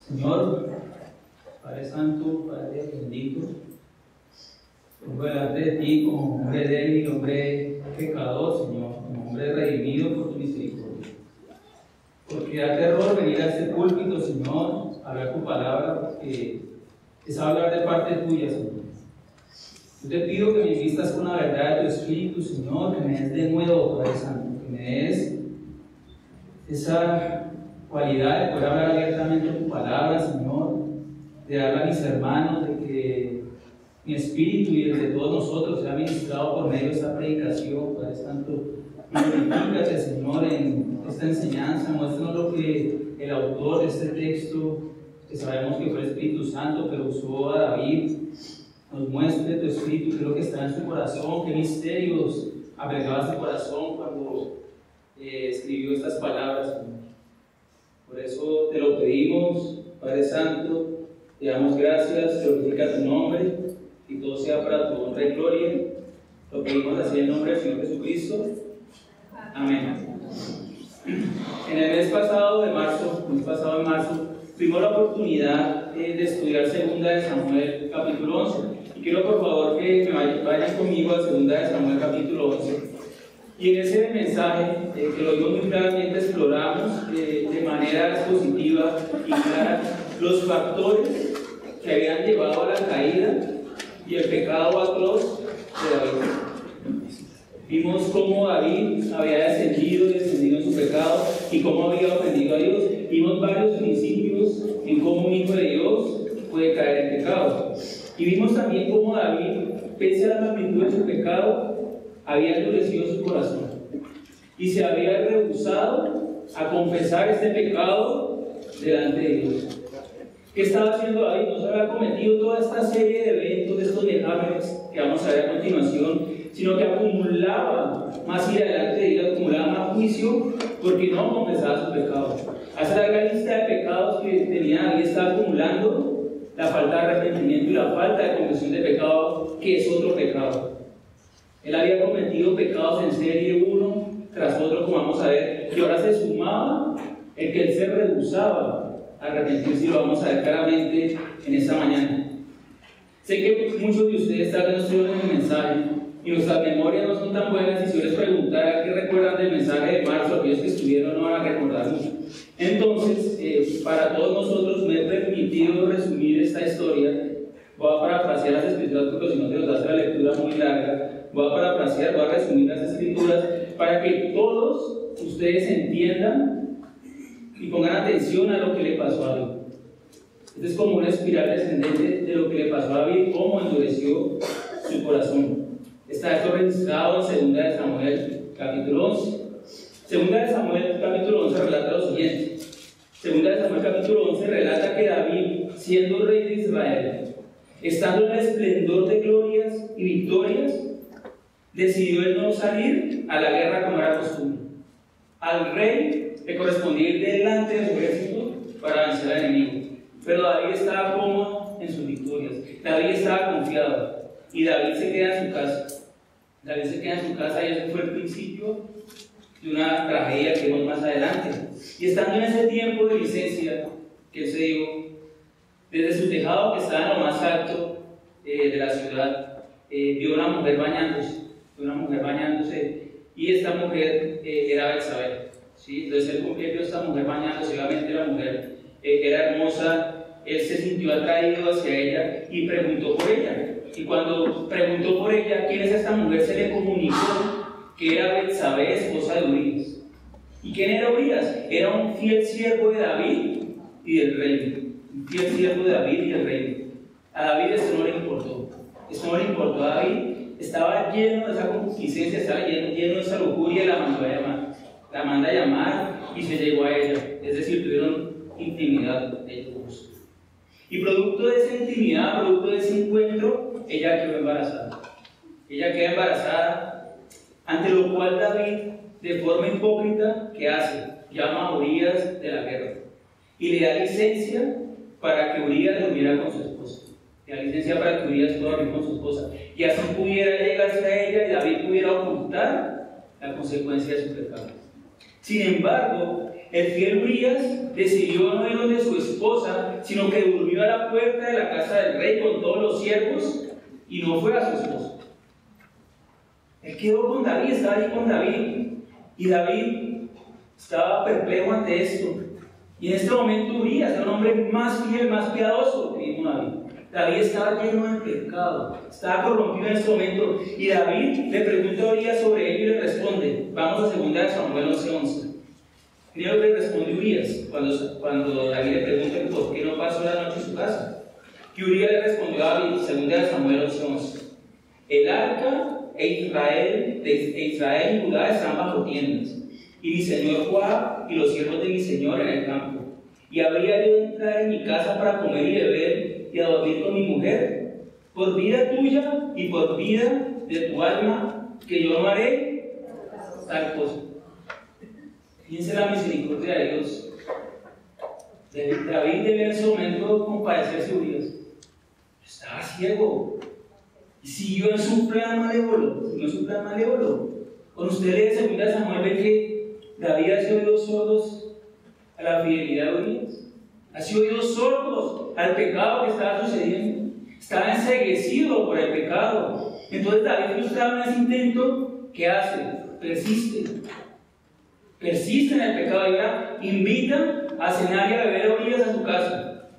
Señor, Padre Santo, Padre bendito, vengo delante de ti como hombre débil, hombre pecador, Señor, como hombre redimido por tu misericordia. Porque da terror venir a este púlpito, Señor, a hablar tu palabra, porque es hablar de parte tuya, Señor. Yo te pido que me vistas con la verdad de tu Espíritu, Señor, que me des de nuevo, Padre Santo, que me des esa cualidad de poder hablar abiertamente tu palabra, Señor, de darle a mis hermanos, de que mi espíritu y el de todos nosotros sea ministrado por medio de esta predicación, Padre Santo. Glorifícate, Señor, en esta enseñanza, muéstranos lo que el autor de este texto, que sabemos que fue el Espíritu Santo, pero usó a David, nos muestre tu espíritu, qué es lo que está en su corazón, qué misterios albergaba su corazón cuando escribió estas palabras, Señor. Por eso te lo pedimos, Padre Santo, te damos gracias, glorifica tu nombre, y todo sea para tu honra y gloria. Lo pedimos así en nombre del Señor Jesucristo. Amén. En el mes pasado en marzo, tuvimos la oportunidad de estudiar 2 de Samuel capítulo 11. Y quiero por favor que me vayan conmigo a 2 de Samuel capítulo 11. Y en ese mensaje, que lo digo muy claramente, exploramos de manera expositiva y clara los factores que habían llevado a la caída y el pecado atroz de David. Vimos cómo David había descendido en su pecado y cómo había ofendido a Dios. Vimos varios principios en cómo un hijo de Dios puede caer en pecado. Y vimos también cómo David, pese a la magnitud de su pecado, había endurecido su corazón y se había rehusado a confesar este pecado delante de Dios. ¿Qué estaba haciendo David? No se había cometido toda esta serie de eventos, de estos vejámenes que vamos a ver a continuación, sino que acumulaba más ira delante de Dios, acumulaba más juicio porque no confesaba su pecado. A esa larga lista de pecados que tenía David estaba acumulando la falta de arrepentimiento y la falta de confesión de pecado, que es otro pecado. Él había cometido pecados en serie uno tras otro, como vamos a ver, y ahora se sumaba el que él se rehusaba a arrepentirse, y lo vamos a ver claramente en esta mañana. Sé que muchos de ustedes tal vez no estuvieron en el mensaje y nuestras memorias no son tan buenas, y si yo les preguntara qué recuerdan del mensaje de marzo, aquellos que estuvieron no van a recordar mucho. Entonces, para todos nosotros me he permitido resumir esta historia. Voy a parafrasear las escrituras porque si no se nos hace la lectura muy larga. Voy a parafrasear, voy a resumir las escrituras para que todos ustedes entiendan y pongan atención a lo que le pasó a David. Esta es como una espiral descendente de lo que le pasó a David, cómo endureció su corazón. Está esto registrado en 2 de Samuel capítulo 11. 2 de Samuel capítulo 11 relata lo siguiente. 2 de Samuel capítulo 11 relata que David, siendo rey de Israel, estando en el esplendor de glorias y victorias, decidió él no salir a la guerra como era costumbre. Al rey le correspondía ir delante de su ejército para vencer al enemigo. Pero David estaba cómodo en sus victorias. David estaba confiado. Y David se queda en su casa. David se queda en su casa, y ese fue el principio de una tragedia que vemos más adelante. Y estando en ese tiempo de licencia, que él se dio, desde su tejado que estaba en lo más alto de la ciudad, vio una mujer bañándose, y esta mujer era Betsabé, ¿sí? Entonces él vio a esta mujer bañándose. Obviamente la mujer era hermosa, él se sintió atraído hacia ella y preguntó por ella. Y cuando preguntó por ella, ¿quién es esta mujer?, se le comunicó que era Betsabé, esposa de Urías. ¿Y quién era Urías? Era un fiel siervo de David y del rey. Un fiel siervo de David y del rey. A David esto no le importó. Esto no le importó a David. Estaba lleno de esa concupiscencia, estaba lleno de esa lujuria, y la mandó a llamar. La manda a llamar y se llegó a ella. Es decir, tuvieron intimidad ellos dos. Y producto de esa intimidad, producto de ese encuentro, ella quedó embarazada. Ella queda embarazada, ante lo cual David, de forma hipócrita, ¿qué hace? Llama a Urías de la guerra y le da licencia para que Urías durmiera con su esposa. Le da licencia para que Urías pueda dormir con su esposa, y así pudiera llegarse a ella y David pudiera ocultar la consecuencia de su pecado. Sin embargo, el fiel Urías decidió no ir donde su esposa, sino que durmió a la puerta de la casa del rey con todos los siervos y no fue a su esposa. Él quedó con David, estaba ahí con David, y David estaba perplejo ante esto. Y en este momento Urías era un hombre más fiel, más piadoso que mismo David. David estaba lleno de pecado, estaba corrompido en este momento. Y David le pregunta a Urías sobre ello y le responde. Vamos a 2 Samuel 11:11. Mira lo que le responde Urías cuando David le pregunta por qué no pasó la noche en su casa. Y Urías le respondió a David, 2 Samuel 11:11. El arca e Israel y Judá están bajo tiendas, y mi señor Joab y los siervos de mi señor en el campo. Y habría yo de entrar en mi casa para comer y beber y a dormir con mi mujer, por vida tuya y por vida de tu alma, que yo no haré tal cosa. Fíjense la misericordia de Dios. David debe en ese momento compadecerse de Urías. Estaba ciego y siguió en su plan malévolo. Cuando usted lee 2 Samuel, ve que David ha sido oídos sordos a la fidelidad de Urías. Ha sido oídos sordos al pecado que estaba sucediendo. Estaba enceguecido por el pecado. Entonces David, frustrado en ese intento, ¿qué hace? Persiste en el pecado y ahora invita a cenar y a beber a Urías a su casa.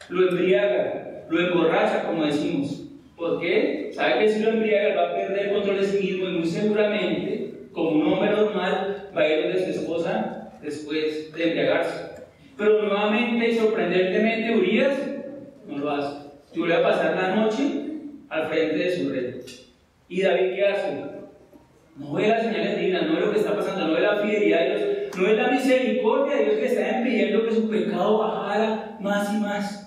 Lo embriaga, lo emborracha, como decimos. ¿Por qué? Sabe que si lo embriaga va a perder el control de sí mismo y muy seguramente, como un hombre normal, va a ir donde su esposa después de embriagarse. Pero nuevamente y sorprendentemente Urías no lo hace. Y vuelve a pasar la noche al frente de su rey. ¿Y David qué hace? No ve las señales divinas, no ve lo que está pasando, no ve la fidelidad de Dios, no ve la misericordia de Dios que está impidiendo que su pecado bajara más y más.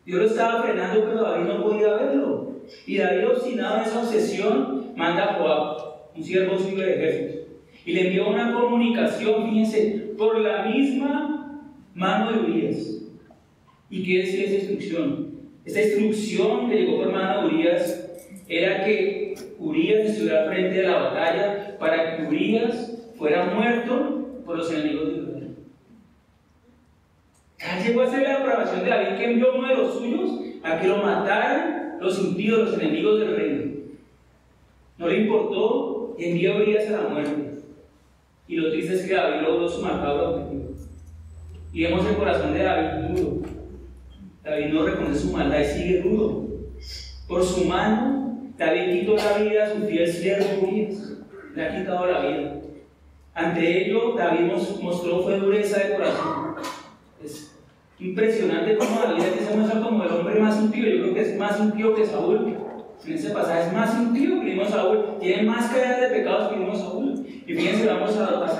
Dios lo estaba frenando, pero David no podía verlo. Y David, obstinado en esa obsesión, manda a Joab, un siervo suyo de ejército, y le envió una comunicación, fíjense, por la misma mano de Urías. ¿Y qué decía esa instrucción? Esta instrucción que llegó por mano de Urías era que Urías estuviera frente a la batalla para que Urías fuera muerto por los enemigos de Israel. Tal llegó a ser la aprobación de David, que envió uno de los suyos a que lo mataran los impíos, los enemigos del reino. No le importó y envió a Urías a la muerte. Y lo triste es que David logró su macabro objetivo. Y vemos el corazón de David duro. David no reconoce su maldad y sigue duro. Por su mano, David quitó la vida a su fiel siervo Urías. Le ha quitado la vida. Ante ello, David mostró fue dureza de corazón. Es impresionante cómo David aquí se muestra como el hombre más impío. Yo creo que es más impío que Saúl. En ese pasaje es más impío que vimos Saúl. Tiene más cadenas de pecados que vimos Saúl. Y fíjense, vamos a 2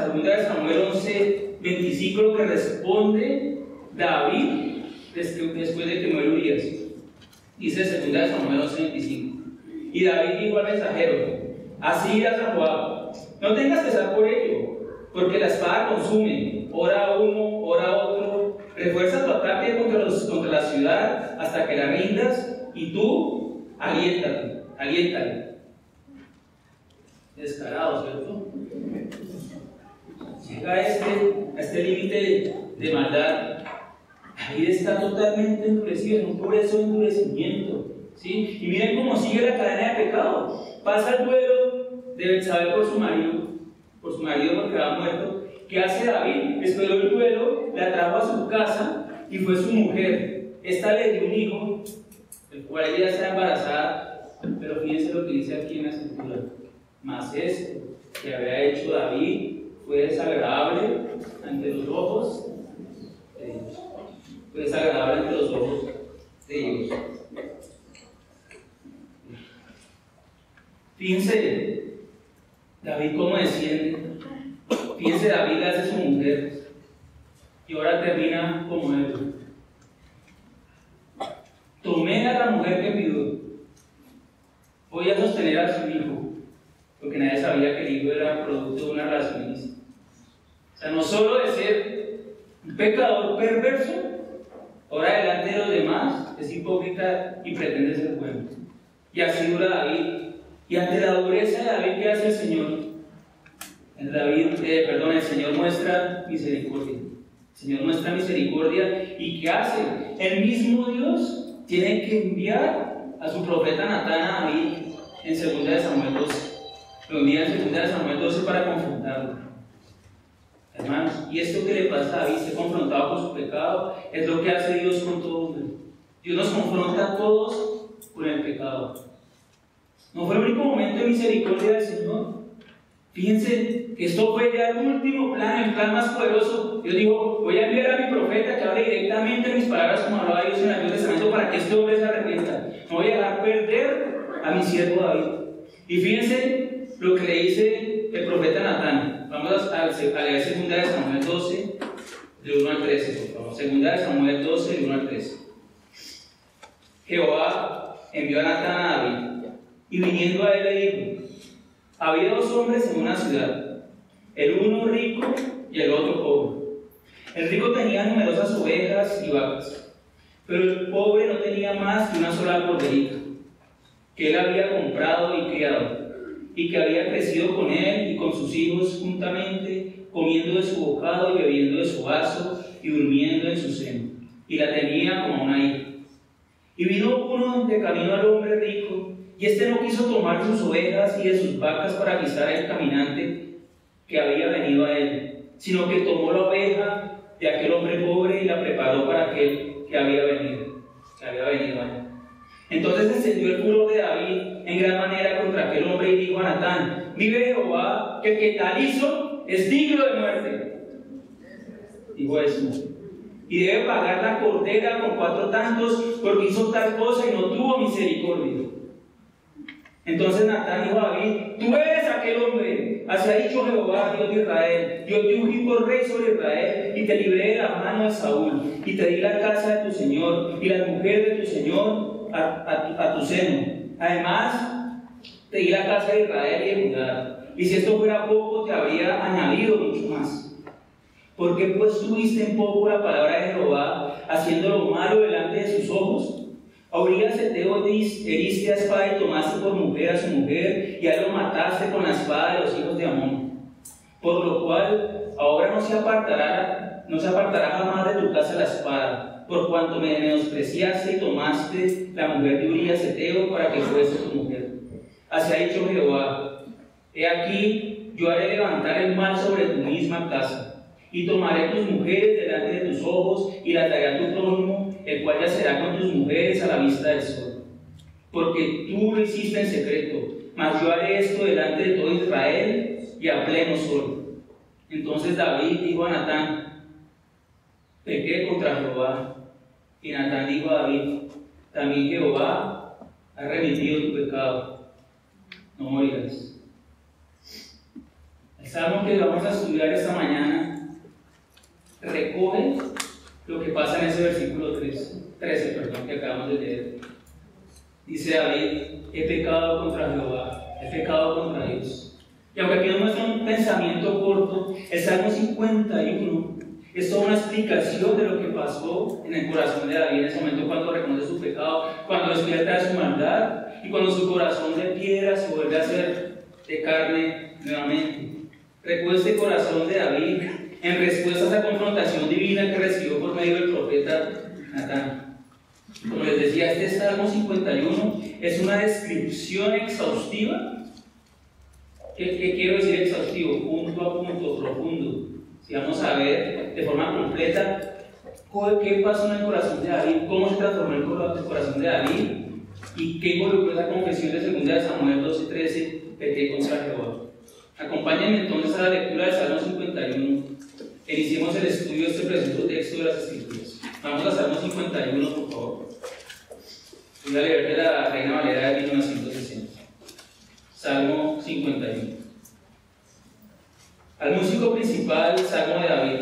Samuel 11:25, lo que responde David después de que muere Urías. Dice 2 Samuel 11:25. Y David dijo al mensajero: así irás a Joab, no tengas pesar por ello, porque la espada consume, ora uno, ora otro. Refuerza tu ataque contra la ciudad hasta que la rindas, y tú aliéntale. Descarado, ¿cierto? Llega a este límite de maldad. David está totalmente endurecido, en un proceso de endurecimiento, ¿sí? Y miren cómo sigue la cadena de pecado. Pasa el duelo de Betsabé por su marido porque había muerto. ¿Qué hace David? Después del duelo, la trajo a su casa y fue su mujer. Esta le dio un hijo, el cual ella está embarazada, pero fíjense lo que dice aquí en la escritura. Mas esto que había hecho David fue desagradable ante los ojos de Dios. Fue desagradable ante los ojos de Dios. Fíjense David cómo desciende. Fíjense David hace su mujer y ahora termina como él. Tomé a la mujer que pidió. Voy a sostener a su hijo, porque nadie sabía que el hijo era producto de una relación ilícita. O sea, no solo de ser un pecador perverso, ahora delante de los demás es hipócrita y pretende ser bueno. Y así dura David. Y ante la dureza de David, ¿qué hace el Señor? El Señor muestra misericordia. El Señor muestra misericordia. ¿Y qué hace? El mismo Dios tiene que enviar a su profeta Natán a David en 2 Samuel 12. Lo envía en 2 Samuel 12 para confrontarlo. Hermanos, y esto que le pasa a David, ser confrontado con su pecado, es lo que hace Dios con todo hombre. Dios nos confronta a todos con el pecado. No fue el único momento de misericordia del Señor. Fíjense que esto fue ya el último plan, el plan más poderoso. Dios dijo: voy a enviar a mi profeta que hable directamente mis palabras como hablaba Dios en el Antiguo Testamento para que este hombre se arrepienta. No voy a dejar perder a mi siervo David. Y fíjense lo que le dice el profeta Natán. Vamos a leer 2 Samuel 12, de 1 al 13, por favor. 2 Samuel 12, de 1 al 13. Jehová envió a Natán a David, y viniendo a él le dijo: había 2 hombres en una ciudad, el uno rico y el otro pobre. El rico tenía numerosas ovejas y vacas, pero el pobre no tenía más que una sola corderita, que él había comprado y criado, y que había crecido con él y con sus hijos juntamente, comiendo de su bocado y bebiendo de su vaso y durmiendo en su seno, y la tenía como una hija. Y vino uno de camino al hombre rico, y éste no quiso tomar sus ovejas y de sus vacas para guisar al caminante que había venido a él, sino que tomó la oveja de aquel hombre pobre y la preparó para aquel que había venido a él. Entonces encendió el furor de David en gran manera contra aquel hombre y dijo a Natán: vive Jehová, que el que tal hizo es digno de muerte. Dijo eso. Y debe pagar la cordera con 4 tantos, porque hizo tal cosa y no tuvo misericordia. Entonces Natán dijo a David: tú eres aquel hombre. Así ha dicho Jehová, Dios de Israel: yo te ungí por rey sobre Israel, y te libré de la mano de Saúl, y te di la casa de tu señor, y las mujeres de tu señor a tu seno. Además, te di la casa de Israel y de Judá. Y si esto fuera poco, te habría añadido mucho más. ¿Por qué pues tuviste en poco la palabra de Jehová, haciendo lo malo delante de sus ojos? A Urías Eteo heriste a espada y tomaste por mujer a su mujer, y a él lo mataste con la espada de los hijos de Amón. Por lo cual, ahora no se apartará jamás de tu casa la espada, por cuanto me menospreciaste y tomaste la mujer de Urías Eteo para que fuese tu mujer. Así ha dicho Jehová: he aquí, yo haré levantar el mal sobre tu misma casa, y tomaré tus mujeres delante de tus ojos, y las daré a tu prójimo, el cual yacerá con tus mujeres a la vista del sol. Porque tú lo hiciste en secreto, mas yo haré esto delante de todo Israel y a pleno sol. Entonces David dijo a Natán: pequé contra Jehová. Y Natán dijo a David: también Jehová ha remitido tu pecado, no morirás. El salmo que vamos a estudiar esta mañana recoge lo que pasa en ese versículo 13, que acabamos de leer. Dice David: he pecado contra Jehová, he pecado contra Dios. Y aunque aquí nos muestra un pensamiento corto, el Salmo 51 es toda una explicación de lo que pasó en el corazón de David en ese momento, cuando reconoce su pecado, cuando despierta de su maldad y cuando su corazón de piedra se vuelve a hacer de carne nuevamente. Recuerda este corazón de David en respuesta a esa confrontación divina que recibió por medio del profeta Natán. Como les decía, este Salmo 51 es una descripción exhaustiva. ¿Qué quiero decir exhaustivo? Punto a punto, profundo. Si vamos a ver de forma completa qué pasó en el corazón de David, cómo se transformó el corazón de David y qué involucró esa confesión de 2 Samuel 12:13, pequé contra Jehová. Acompáñenme entonces a la lectura del Salmo 51. Iniciemos el estudio de este precioso texto de las Escrituras. Vamos a Salmo 51, por favor. Voy a leer de la Reina Valera de 1960. Salmo 51. Al músico principal, Salmo de David,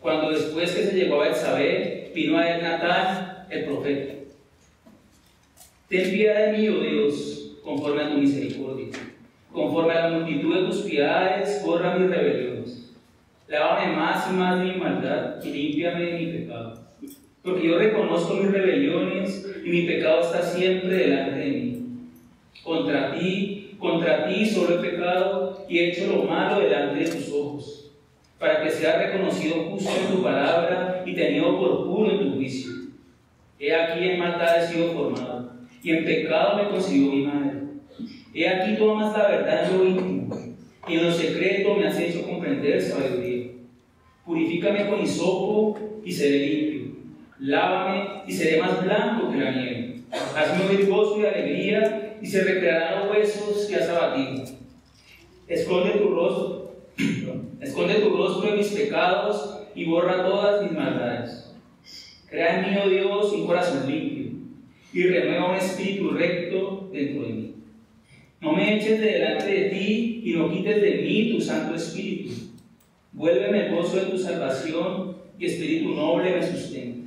cuando después que se llegó a Betsabé, vino a él Natán, el profeta. Ten piedad de mí, oh Dios, conforme a tu misericordia. Conforme a la multitud de tus piedades, borra mis rebeliones. Lávame más y más de mi maldad y límpiame de mi pecado. Porque yo reconozco mis rebeliones y mi pecado está siempre delante de mí. Contra ti, contra ti solo he pecado y he hecho lo malo delante de tus ojos, para que sea reconocido justo en tu palabra y tenido por puro en tu juicio. He aquí en maldad he sido formado, y en pecado me concibió mi madre. He aquí tú amas la verdad en lo íntimo, y en lo secreto me has hecho comprender sabiduría. Purifícame con hisopo y seré limpio. Lávame y seré más blanco que la nieve. Hazme oír gozo y alegría, y se recrearán los huesos que has abatido. Esconde tu rostro de mis pecados y borra todas mis maldades. Crea en mí, oh Dios, un corazón limpio, y renueva un espíritu recto dentro de mí. No me eches de delante de ti y no quites de mí tu Santo Espíritu. Vuélveme el gozo de tu salvación y espíritu noble me sustente.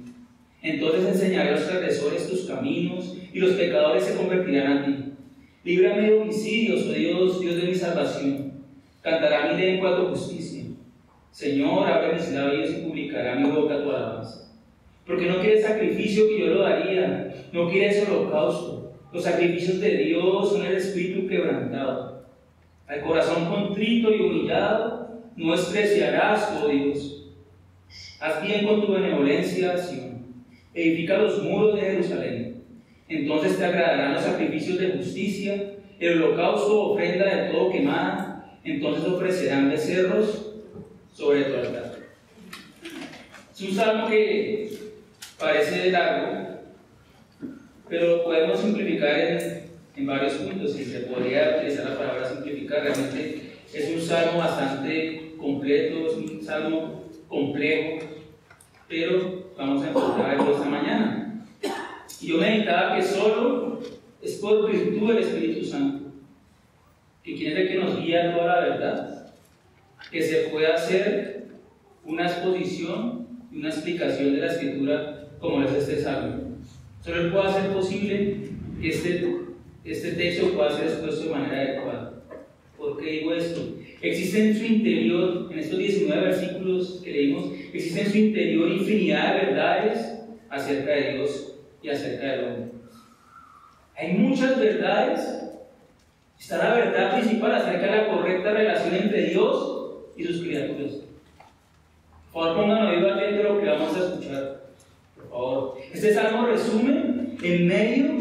Entonces enseñaré a los transgresores tus caminos y los pecadores se convertirán a ti. Líbrame de homicidios, oh Dios, Dios de mi salvación. Cantará mi lengua a tu justicia. Señor, abre mis labios y publicará mi boca tu alabanza. Porque no quieres sacrificio que yo lo daría, no quieres holocausto. Los sacrificios de Dios son el espíritu quebrantado. Al corazón contrito y humillado no despreciarás, oh Dios. Haz bien con tu benevolencia, Sión. Edifica los muros de Jerusalén. Entonces te agradarán los sacrificios de justicia, el holocausto, ofrenda de todo quemada. Entonces ofrecerán becerros sobre tu altar. Es un salmo que parece largo, pero lo podemos simplificar en varios puntos, y se podría utilizar la palabra simplificar. Realmente es un salmo bastante completo, es un salmo complejo, pero vamos a enfocarlo esta mañana. Y yo meditaba que solo es por virtud del Espíritu Santo, que quien es el que nos guía a toda la verdad, que se puede hacer una exposición y una explicación de la Escritura como es este salmo. Solo él puede hacer posible que este texto pueda ser expuesto de manera adecuada. ¿Por qué digo esto? Existe en su interior, en estos 19 versículos que leímos, existe en su interior infinidad de verdades acerca de Dios y acerca del hombre. Hay muchas verdades. Está la verdad principal acerca de la correcta relación entre Dios y sus criaturas. Por favor, pongan oído atento a lo que vamos a escuchar. Por favor. Este salmo resume, en medio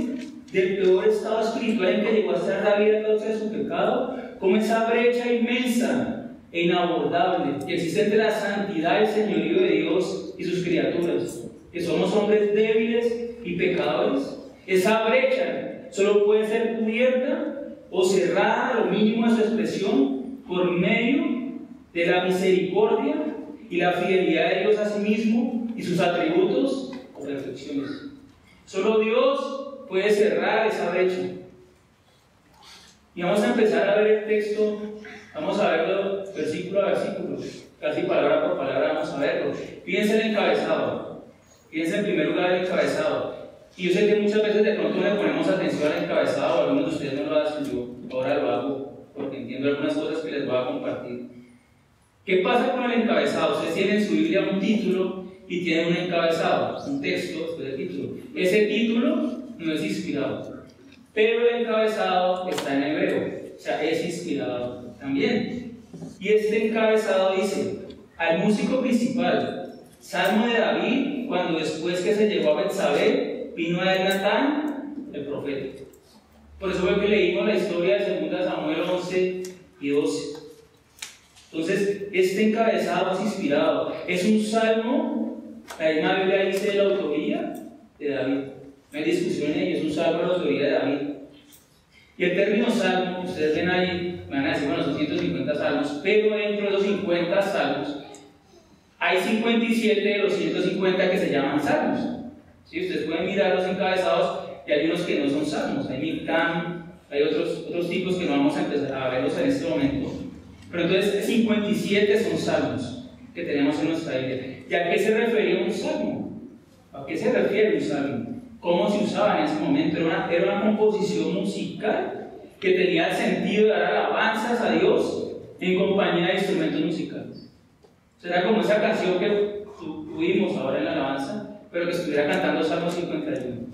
del peor estado espiritual en que llegó a estar David a causa de su pecado, como esa brecha inmensa e inabordable que existe entre la santidad y el señorío de Dios y sus criaturas, que somos hombres débiles y pecadores. Esa brecha solo puede ser cubierta o cerrada a lo mínimo de su expresión por medio de la misericordia y la fidelidad de Dios a sí mismo y sus atributos o perfecciones. Solo Dios puede cerrar esa brecha. Y vamos a empezar a ver el texto, vamos a verlo versículo a versículo, casi palabra por palabra vamos a verlo. Fíjense el encabezado, fíjense en primer lugar el encabezado. Y yo sé que muchas veces de pronto le ponemos atención al encabezado, algunos de ustedes no lo hacen, yo ahora lo hago porque entiendo algunas cosas que les voy a compartir. ¿Qué pasa con el encabezado? Ustedes tienen en su Biblia un título y tienen un encabezado, un texto después del título. Ese título no es inspirado, pero el encabezado está en hebreo, o sea, es inspirado también. Y este encabezado dice: al músico principal, salmo de David, cuando después que se llegó a Betsabé, vino a él Natán, el profeta. Por eso fue que leímos la historia de 2 Samuel 11 y 12. Entonces, este encabezado es inspirado. Es un salmo, la misma Biblia dice de la autoría de David. No hay discusión en ello, es un salmo de la autoría de David. Y el término salmo, ustedes ven ahí, me van a decir, bueno, son 150 salmos, pero dentro de los 50 salmos, hay 57 de los 150 que se llaman salmos. ¿Sí? Ustedes pueden mirar los encabezados y hay unos que no son salmos, hay Mictam, hay otros tipos que no vamos a empezar a verlos en este momento. Pero entonces 57 son salmos que tenemos en nuestra Biblia. ¿Y a qué se refería un salmo? ¿A qué se refiere un salmo? ¿Cómo se usaba en ese momento? Era una composición musical que tenía el sentido de dar alabanzas a Dios en compañía de instrumentos musicales. Será como esa canción que tuvimos ahora en la alabanza, pero que estuviera cantando Salmo 51.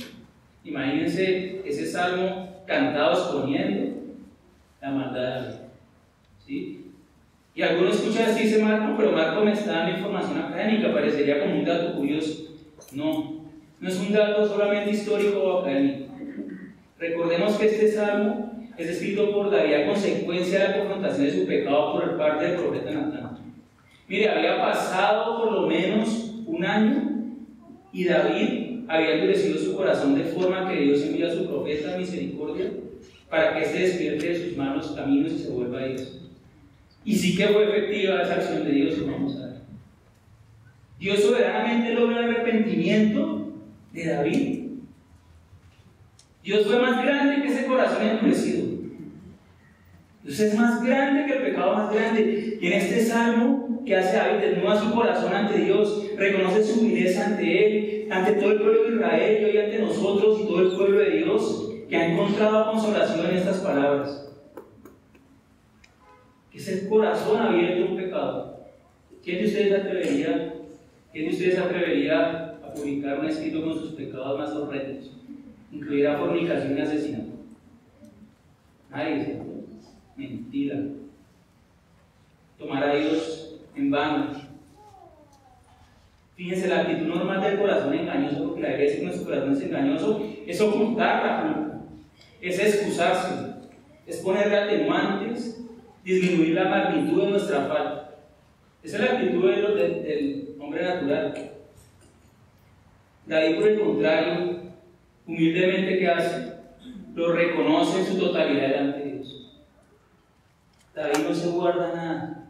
Imagínense ese salmo cantado exponiendo la maldad de David. ¿Sí? Y algunos escuchan así, dice Marco, pero Marco me está dando información académica, parecería como un dato curioso. No, no es un dato solamente histórico o académico. Recordemos que este salmo es escrito por David a consecuencia de la confrontación de su pecado por parte del profeta Natán. Mire, había pasado por lo menos un año y David había endurecido su corazón de forma que Dios envía a su profeta misericordia para que éste despierte de sus malos caminos y se vuelva a Dios. Y sí que fue efectiva esa acción de Dios, vamos a ver. Dios soberanamente logra el arrepentimiento de David. Dios fue más grande que ese corazón endurecido. Dios es más grande que el pecado más grande. Y en este salmo que hace David, desnuda su corazón ante Dios, reconoce su humildad ante Él, ante todo el pueblo de Israel y hoy ante nosotros y todo el pueblo de Dios que ha encontrado consolación en estas palabras. Que es el corazón abierto a un pecado. ¿Quién de ustedes se atrevería a publicar un escrito con sus pecados más horrendos? Incluirá fornicación y asesinato. Nadie, ¿cierto? Mentira. Tomar a Dios en vano. Fíjense, la actitud normal del corazón engañoso, porque la Biblia dice que nuestro corazón es engañoso, es ocultar la culpa, es excusarse, es ponerle atenuantes, disminuir la magnitud de nuestra falta. Esa es la actitud del hombre natural. David, por el contrario, humildemente, ¿qué hace? Lo reconoce en su totalidad delante de Dios. David no se guarda nada.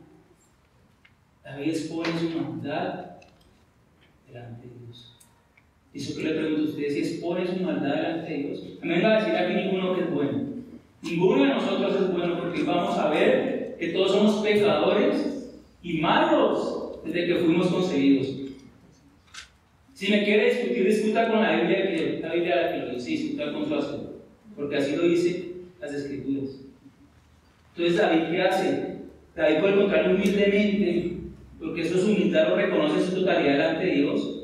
David expone su maldad delante de Dios. Eso que le pregunto a ustedes, si expone su maldad delante de Dios. A mí me va a decir aquí ninguno que es bueno. Ninguno de nosotros es bueno, porque vamos a ver que todos somos pecadores y malos desde que fuimos concebidos. Si me quiere discutir, discuta con la Biblia, que la Biblia que lo dice, discuta con su acción, porque así lo dice las Escrituras. Entonces, David, ¿qué hace? David, por el contrario, humildemente, porque eso es humildad, lo reconoce en su totalidad delante de Dios,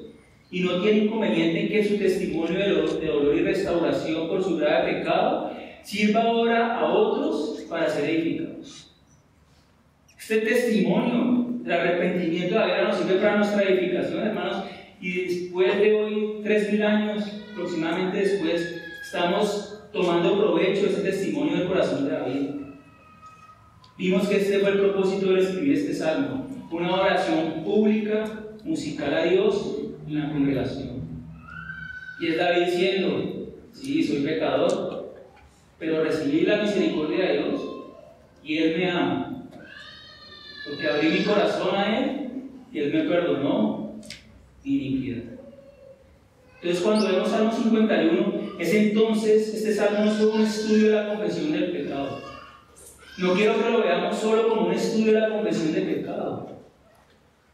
y no tiene inconveniente en que su testimonio de dolor y restauración por su grave pecado sirva ahora a otros para ser edificados. Este testimonio del arrepentimiento de David nos sirve para nuestra edificación, hermanos. Y después de hoy, 3000 años aproximadamente después, estamos tomando provecho de ese testimonio del corazón de David. Vimos que este fue el propósito de escribir este salmo, una oración pública, musical a Dios en la congregación. Y es David diciendo: sí, soy pecador, pero recibí la misericordia de Dios y Él me ama, porque abrí mi corazón a Él y Él me perdonó iniquidad. Entonces, cuando vemos Salmo 51, es entonces, este salmo no es solo un estudio de la confesión del pecado. No quiero que lo veamos solo como un estudio de la confesión del pecado.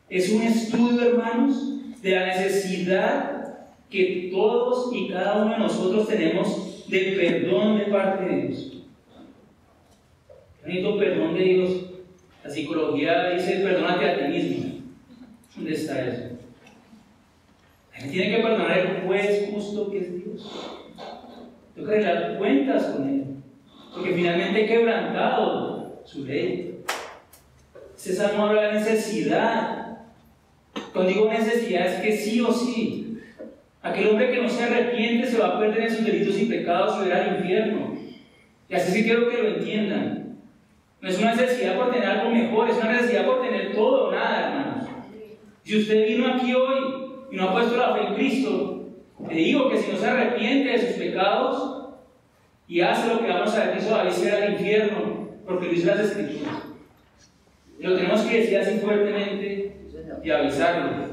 Es un estudio, hermanos, de la necesidad que todos y cada uno de nosotros tenemos de perdón de parte de Dios. Necesito perdón de Dios. La psicología dice: perdónate a ti mismo. ¿Dónde está eso? Tiene que perdonar el juez justo que es Dios. Tengo que arreglar cuentas con Él, porque finalmente he quebrantado su ley. Este salmo habla de la necesidad. Cuando digo necesidad, es que sí o sí, aquel hombre que no se arrepiente se va a perder en sus delitos y pecados y verá al infierno. Y así sí quiero que lo entiendan. No es una necesidad por tener algo mejor, es una necesidad por tener todo o nada, hermanos. Si usted vino aquí hoy y no ha puesto la fe en Cristo, le digo que si no se arrepiente de sus pecados y hace lo que vamos a ver que hizo David, se irá al infierno, porque lo dice las Escrituras. Y lo tenemos que decir así fuertemente y avisarlo.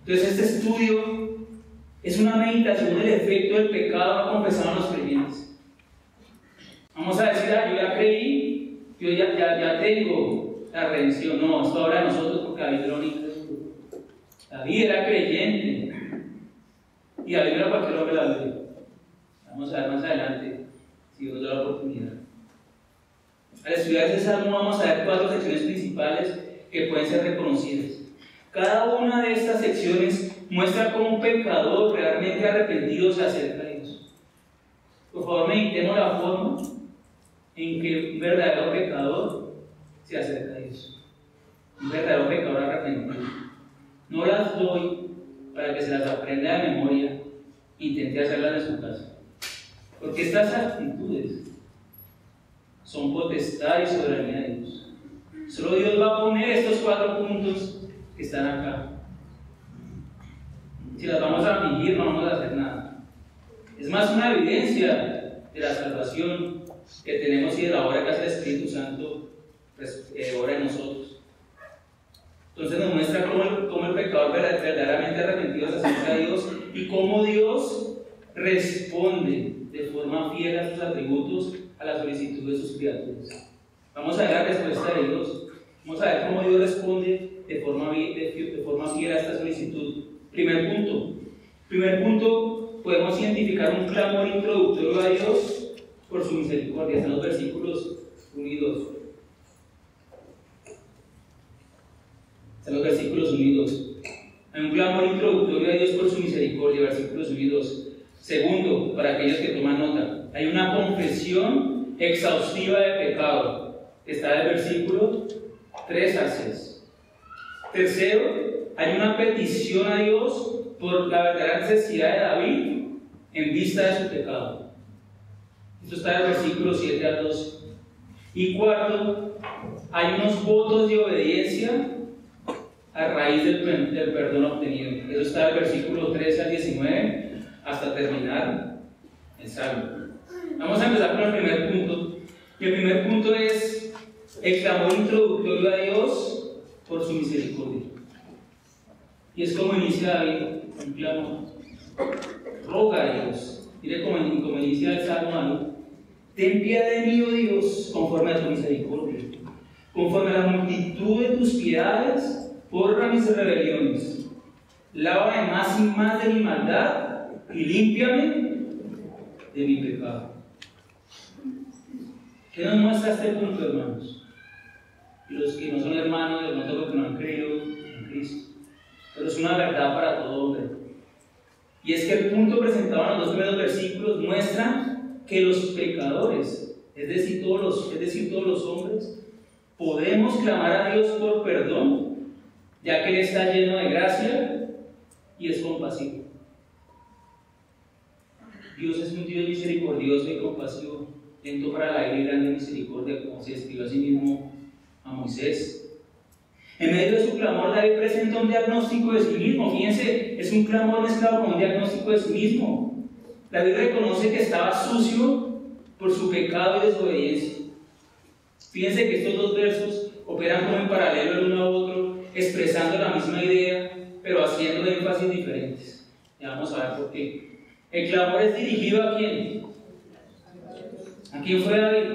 Entonces, este estudio es una meditación del efecto del pecado no confesado en los creyentes. Vamos a decir: yo ya creí, yo ya tengo la redención. No, esto habla de nosotros, porque David era un incrédulo. David era creyente y David era cualquier hombre de la Biblia. Vamos a ver más adelante si Dios da la oportunidad. Al estudiar este salmo vamos a ver 4 secciones principales que pueden ser reconocidas. Cada una de estas secciones muestra cómo un pecador realmente arrepentido se acerca a Dios. Por favor, meditemos la forma en que un verdadero pecador se acerca a Dios. Un verdadero pecador arrepentido. No las doy para que se las aprenda de memoria e intente hacerlas en su casa. Porque estas actitudes son potestad y soberanía de Dios. Solo Dios va a poner estos 4 puntos que están acá. Si las vamos a fingir, no vamos a hacer nada. Es más una evidencia de la salvación que tenemos y de la obra que hace el Espíritu Santo, pues, obra en nosotros. Entonces nos muestra cómo el pecador verdaderamente arrepentido se acerca a Dios y cómo Dios responde de forma fiel a sus atributos a la solicitud de sus criaturas. Vamos a ver la respuesta de Dios. Vamos a ver cómo Dios responde de forma fiel a esta solicitud. Primer punto, podemos identificar un clamor introductorio a Dios por su misericordia. Están los versículos 1 y 2. Están los versículos 1 y 2. Hay un clamor introductorio a Dios por su misericordia, versículos 1 y 2. Segundo, para aquellos que toman nota, hay una confesión exhaustiva de pecado, que está del versículo 3 al 6. Tercero, hay una petición a Dios por la verdadera necesidad de David en vista de su pecado. Esto está del versículo 7 al 12. Y cuarto, hay unos votos de obediencia a raíz del perdón obtenido. Eso está del versículo 13 al 19 hasta terminar el Salmo. Vamos a empezar con el primer punto. Y el primer punto es el clamor introductorio a Dios por su misericordia. Y es como inicia David un clamor. Roga a Dios. Mire cómo inicia el Salmo David. Ten piedad de mí, oh Dios, conforme a tu misericordia. Conforme a la multitud de tus piedades, borra mis rebeliones. Lávame más y más de mi maldad y límpiame de mi pecado. ¿Qué nos muestra este punto, hermanos? Y los que no son hermanos, de pronto porque no han creído en Cristo. Pero es una verdad para todo hombre. Y es que el punto presentado en los 2 primeros versículos muestra que los pecadores, es decir, todos los hombres, podemos clamar a Dios por perdón, ya que Él está lleno de gracia y es compasivo. Dios es un Dios misericordioso y compasivo, lento para la ira y grande misericordia, como se escribió a sí mismo a Moisés. En medio de su clamor, David presenta un diagnóstico de sí mismo. Fíjense, es un clamor mezclado con un diagnóstico de sí mismo. David reconoce que estaba sucio por su pecado y desobediencia. Fíjense que estos 2 versos operan como en paralelo el uno a otro, expresando la misma idea, pero haciendo énfasis diferentes. Ya vamos a ver por qué. El clamor es dirigido ¿a quién? ¿A quién fue David?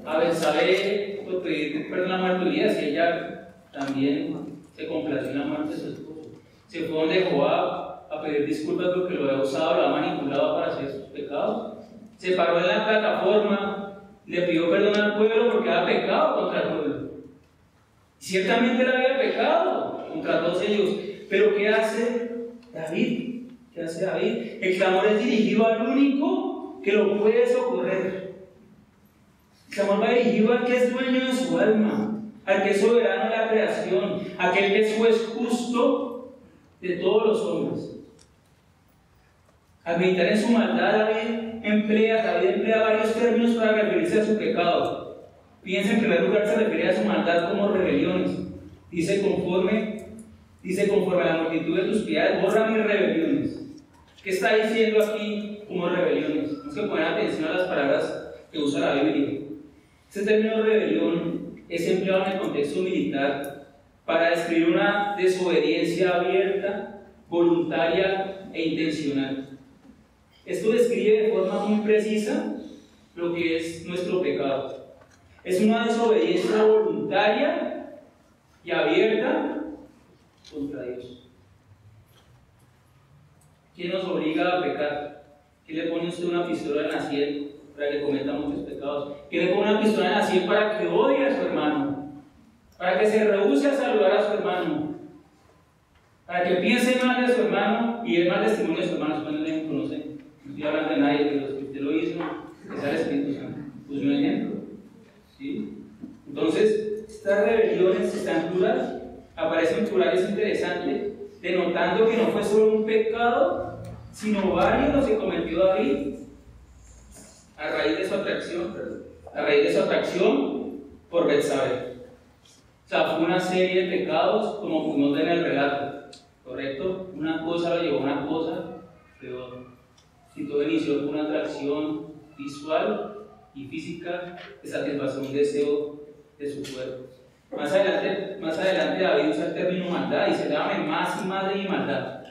A Betsabé por pedir perdón a Marturías, y ella también se complació en la muerte de su esposo. Se fue donde Joab a pedir disculpas porque lo había usado, lo había manipulado para hacer sus pecados. Se paró en la plataforma, le pidió perdón al pueblo porque había pecado contra el pueblo. Ciertamente él había pecado contra todos ellos, pero ¿qué hace David? ¿Qué hace David? El clamor es dirigido al único que lo puede socorrer. El clamor va dirigido al que es dueño de su alma, al que es soberano de la creación, aquel que es juez justo de todos los hombres. Al meditar en su maldad, David emplea varios términos para referirse a su pecado. Fíjense, en primer lugar se refiere a su maldad como rebeliones. Dice conforme a la multitud de tus piedades, borra mis rebeliones. ¿Qué está diciendo aquí como rebeliones? Tenemos que poner atención a las palabras que usa la Biblia. Este término rebelión es empleado en el contexto militar para describir una desobediencia abierta, voluntaria e intencional. Esto describe de forma muy precisa lo que es nuestro pecado. Es una desobediencia voluntaria y abierta contra Dios. ¿Quién nos obliga a pecar? ¿Quién le pone usted una pistola en la sien para que cometa muchos pecados? ¿Quién le pone una pistola en la sien para que odie a su hermano? Para que se rehúse a saludar a su hermano, para que piense mal de su hermano y dé mal testimonio de su hermano cuando le conocen. No estoy hablando de nadie, pero los que usted lo hizo, que sea el Espíritu Santo. Pues un ejemplo. Entonces, estas rebeliones están en plural, aparecen en plural, es interesante, denotando que no fue solo un pecado, sino varios los que cometió David a raíz de su atracción por Betsabé. O sea, fue una serie de pecados, como pudimos ver en el relato, ¿correcto? Una cosa lo llevó a una cosa peor. Si todo inició con una atracción visual y física de satisfacer un deseo de su cuerpo. Más adelante David usa el término maldad y se llama más y más de maldad.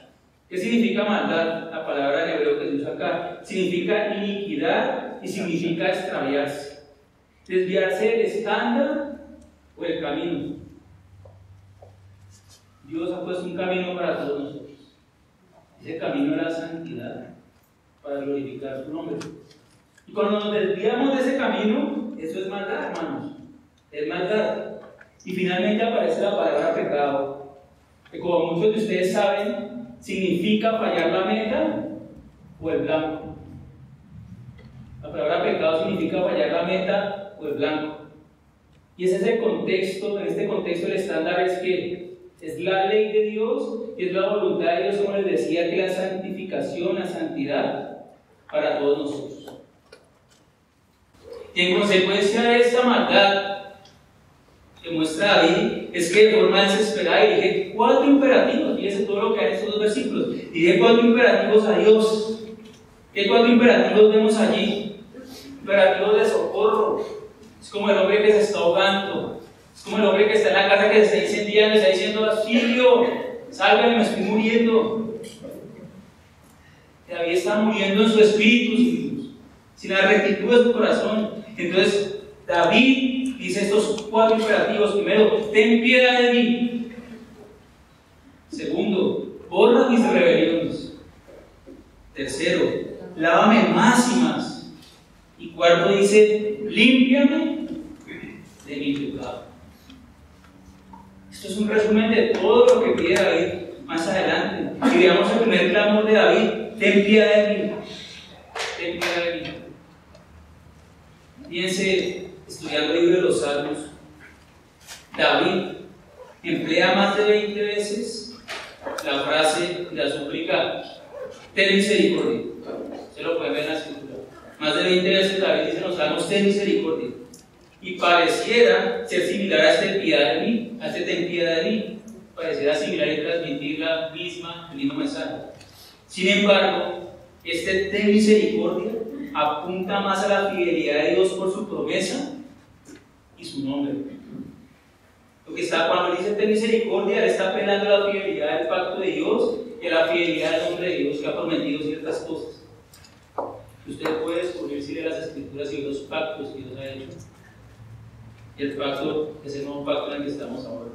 ¿Qué significa maldad? La palabra en hebreo que se usa acá significa iniquidad y significa extraviarse, desviarse del estándar o el camino. Dios ha puesto un camino para todos nosotros. Ese camino es la santidad, para glorificar su nombre. Y cuando nos desviamos de ese camino, eso es maldad, hermanos. Es maldad. Y finalmente aparece la palabra pecado, que como muchos de ustedes saben, significa fallar la meta o el blanco. La palabra pecado significa fallar la meta o el blanco. Y ese es el contexto. En este contexto el estándar es que es la ley de Dios y es la voluntad de Dios, como les decía, que la santificación, la santidad para todos nosotros. Y en consecuencia de esta maldad que muestra David, es que de forma desesperada dirige 4 imperativos. Fíjense todo lo que hay en estos 2 versículos. Dirige 4 imperativos a Dios. ¿Qué 4 imperativos vemos allí? Imperativos de socorro. Es como el hombre que se está ahogando. Es como el hombre que está en la casa que se está incendiando y está diciendo: auxilio, sálvame, me estoy muriendo. David está muriendo en su espíritu, sin la rectitud de su corazón. Entonces, David dice estos 4 imperativos. Primero, ten piedad de mí. Segundo, borra mis rebeliones. Tercero, lávame más y más. Y cuarto dice, límpiame de mi pecado. Esto es un resumen de todo lo que pide David más adelante. Y veamos el primer clamor de David: ten piedad de mí. Ten piedad de mí. Fíjense, estudiando el libro de los Salmos, David emplea más de 20 veces la frase y la súplica: ten misericordia. Se lo pueden ver en la escritura. Más de 20 veces David dice en los Salmos: ten misericordia. Y pareciera ser similar a este piedad de mí, a este ten piedad de mí. Pareciera similar y transmitir el mismo mensaje. Sin embargo, este ten misericordia apunta más a la fidelidad de Dios por su promesa y su nombre. Lo que está, cuando dice ten misericordia, él está apelando a la fidelidad del pacto de Dios y a la fidelidad del nombre de Dios, que ha prometido ciertas cosas. Usted puede descubrir si lee las escrituras y los pactos que Dios ha hecho. Y el pacto es el nuevo pacto en el que estamos ahora.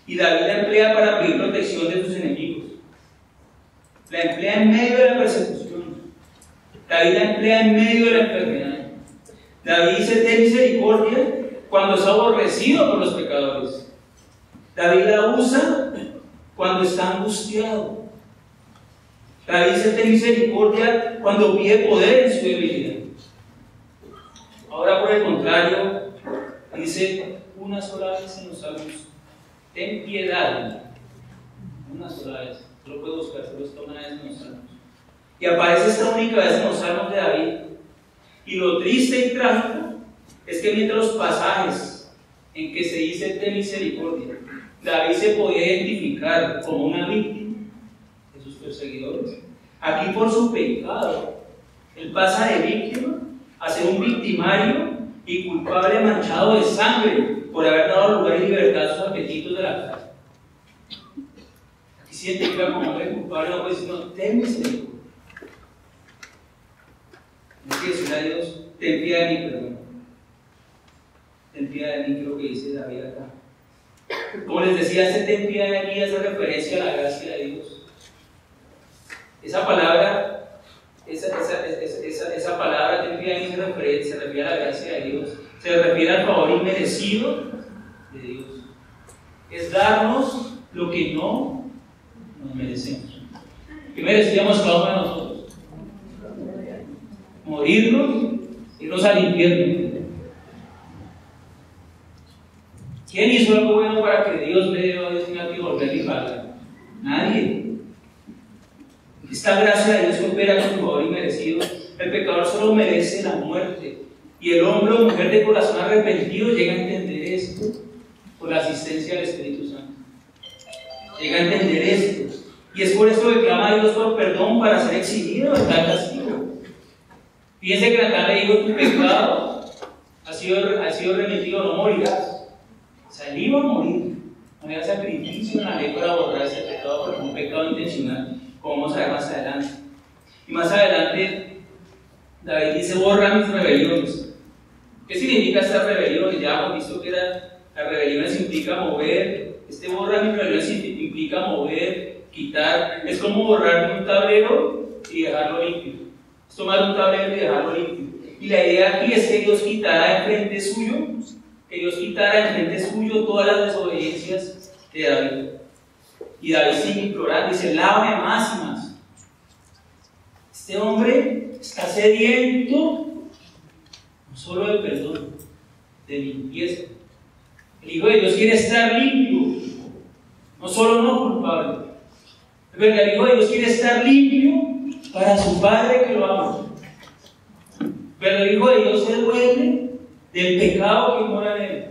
Y David la emplea para pedir protección de sus enemigos. La emplea en medio de la persecución. David la emplea en medio de la enfermedad. David dice ten misericordia cuando es aborrecido por los pecadores. David la usa cuando está angustiado. David dice ten misericordia cuando pide poder en su debilidad. Ahora, por el contrario, dice una sola vez en los Salmos: ten piedad. Una sola vez. Solo puede buscar, solo está una vez en los Salmos. Y aparece esta única vez en los Salmos de David. Y lo triste y trágico es que mientras los pasajes en que se dice ten misericordia, David se podía identificar como una víctima de sus perseguidores. Aquí, por su pecado, él pasa de víctima a ser un victimario y culpable manchado de sangre por haber dado lugar y libertad a sus apetitos de la carne. Aquí se identifica como hombre culpable, no puede decir: no, ten misericordia. No quiere decir a Dios: ten piedad de mí, perdón. Ten piedad de mí, creo que dice David acá. Como les decía, este ten piedad de mí hace referencia a la gracia de Dios. Esa palabra, esa palabra ten piedad de mí se refiere a la gracia de Dios. Se refiere al favor inmerecido de Dios. Es darnos lo que no nos merecemos. ¿Qué merecíamos cada uno de nosotros? Morirnos, irnos al infierno. ¿Quién hizo algo bueno para que Dios le dé a Dios tenga que volver y pagar? Nadie. Esta gracia de Dios que opera con favor inmerecido. El pecador solo merece la muerte. Y el hombre o mujer de corazón arrepentido llega a entender esto por la asistencia del Espíritu Santo. Llega a entender esto. Y es por esto que clama a Dios por perdón para ser eximido de tal castigo. Fíjense que Natán le dijo: tu pecado ha sido remitido, no morirás. O sea, él iba a morir. No había sacrificio en la ley para borrar ese pecado, porque un pecado intencional, como vamos a ver más adelante. Y más adelante, David dice: borra mis rebeliones. ¿Qué significa estas rebeliones? Ya hemos visto que las rebeliones implica mover. Borra mis rebeliones implica mover, quitar. Es como borrar un tablero y dejarlo limpio. Es tomar un tablero y dejarlo limpio. Y la idea aquí es que Dios quitara enfrente suyo, todas las desobediencias de David. Y David sigue implorando, dice: lávame más y más. Este hombre está sediento no solo de perdón, de limpieza. El Hijo de Dios quiere estar limpio, no solo no culpable. Pero el Hijo de Dios quiere estar limpio para su Padre que lo ama. Pero el Hijo de Dios se duele del pecado que mora en él.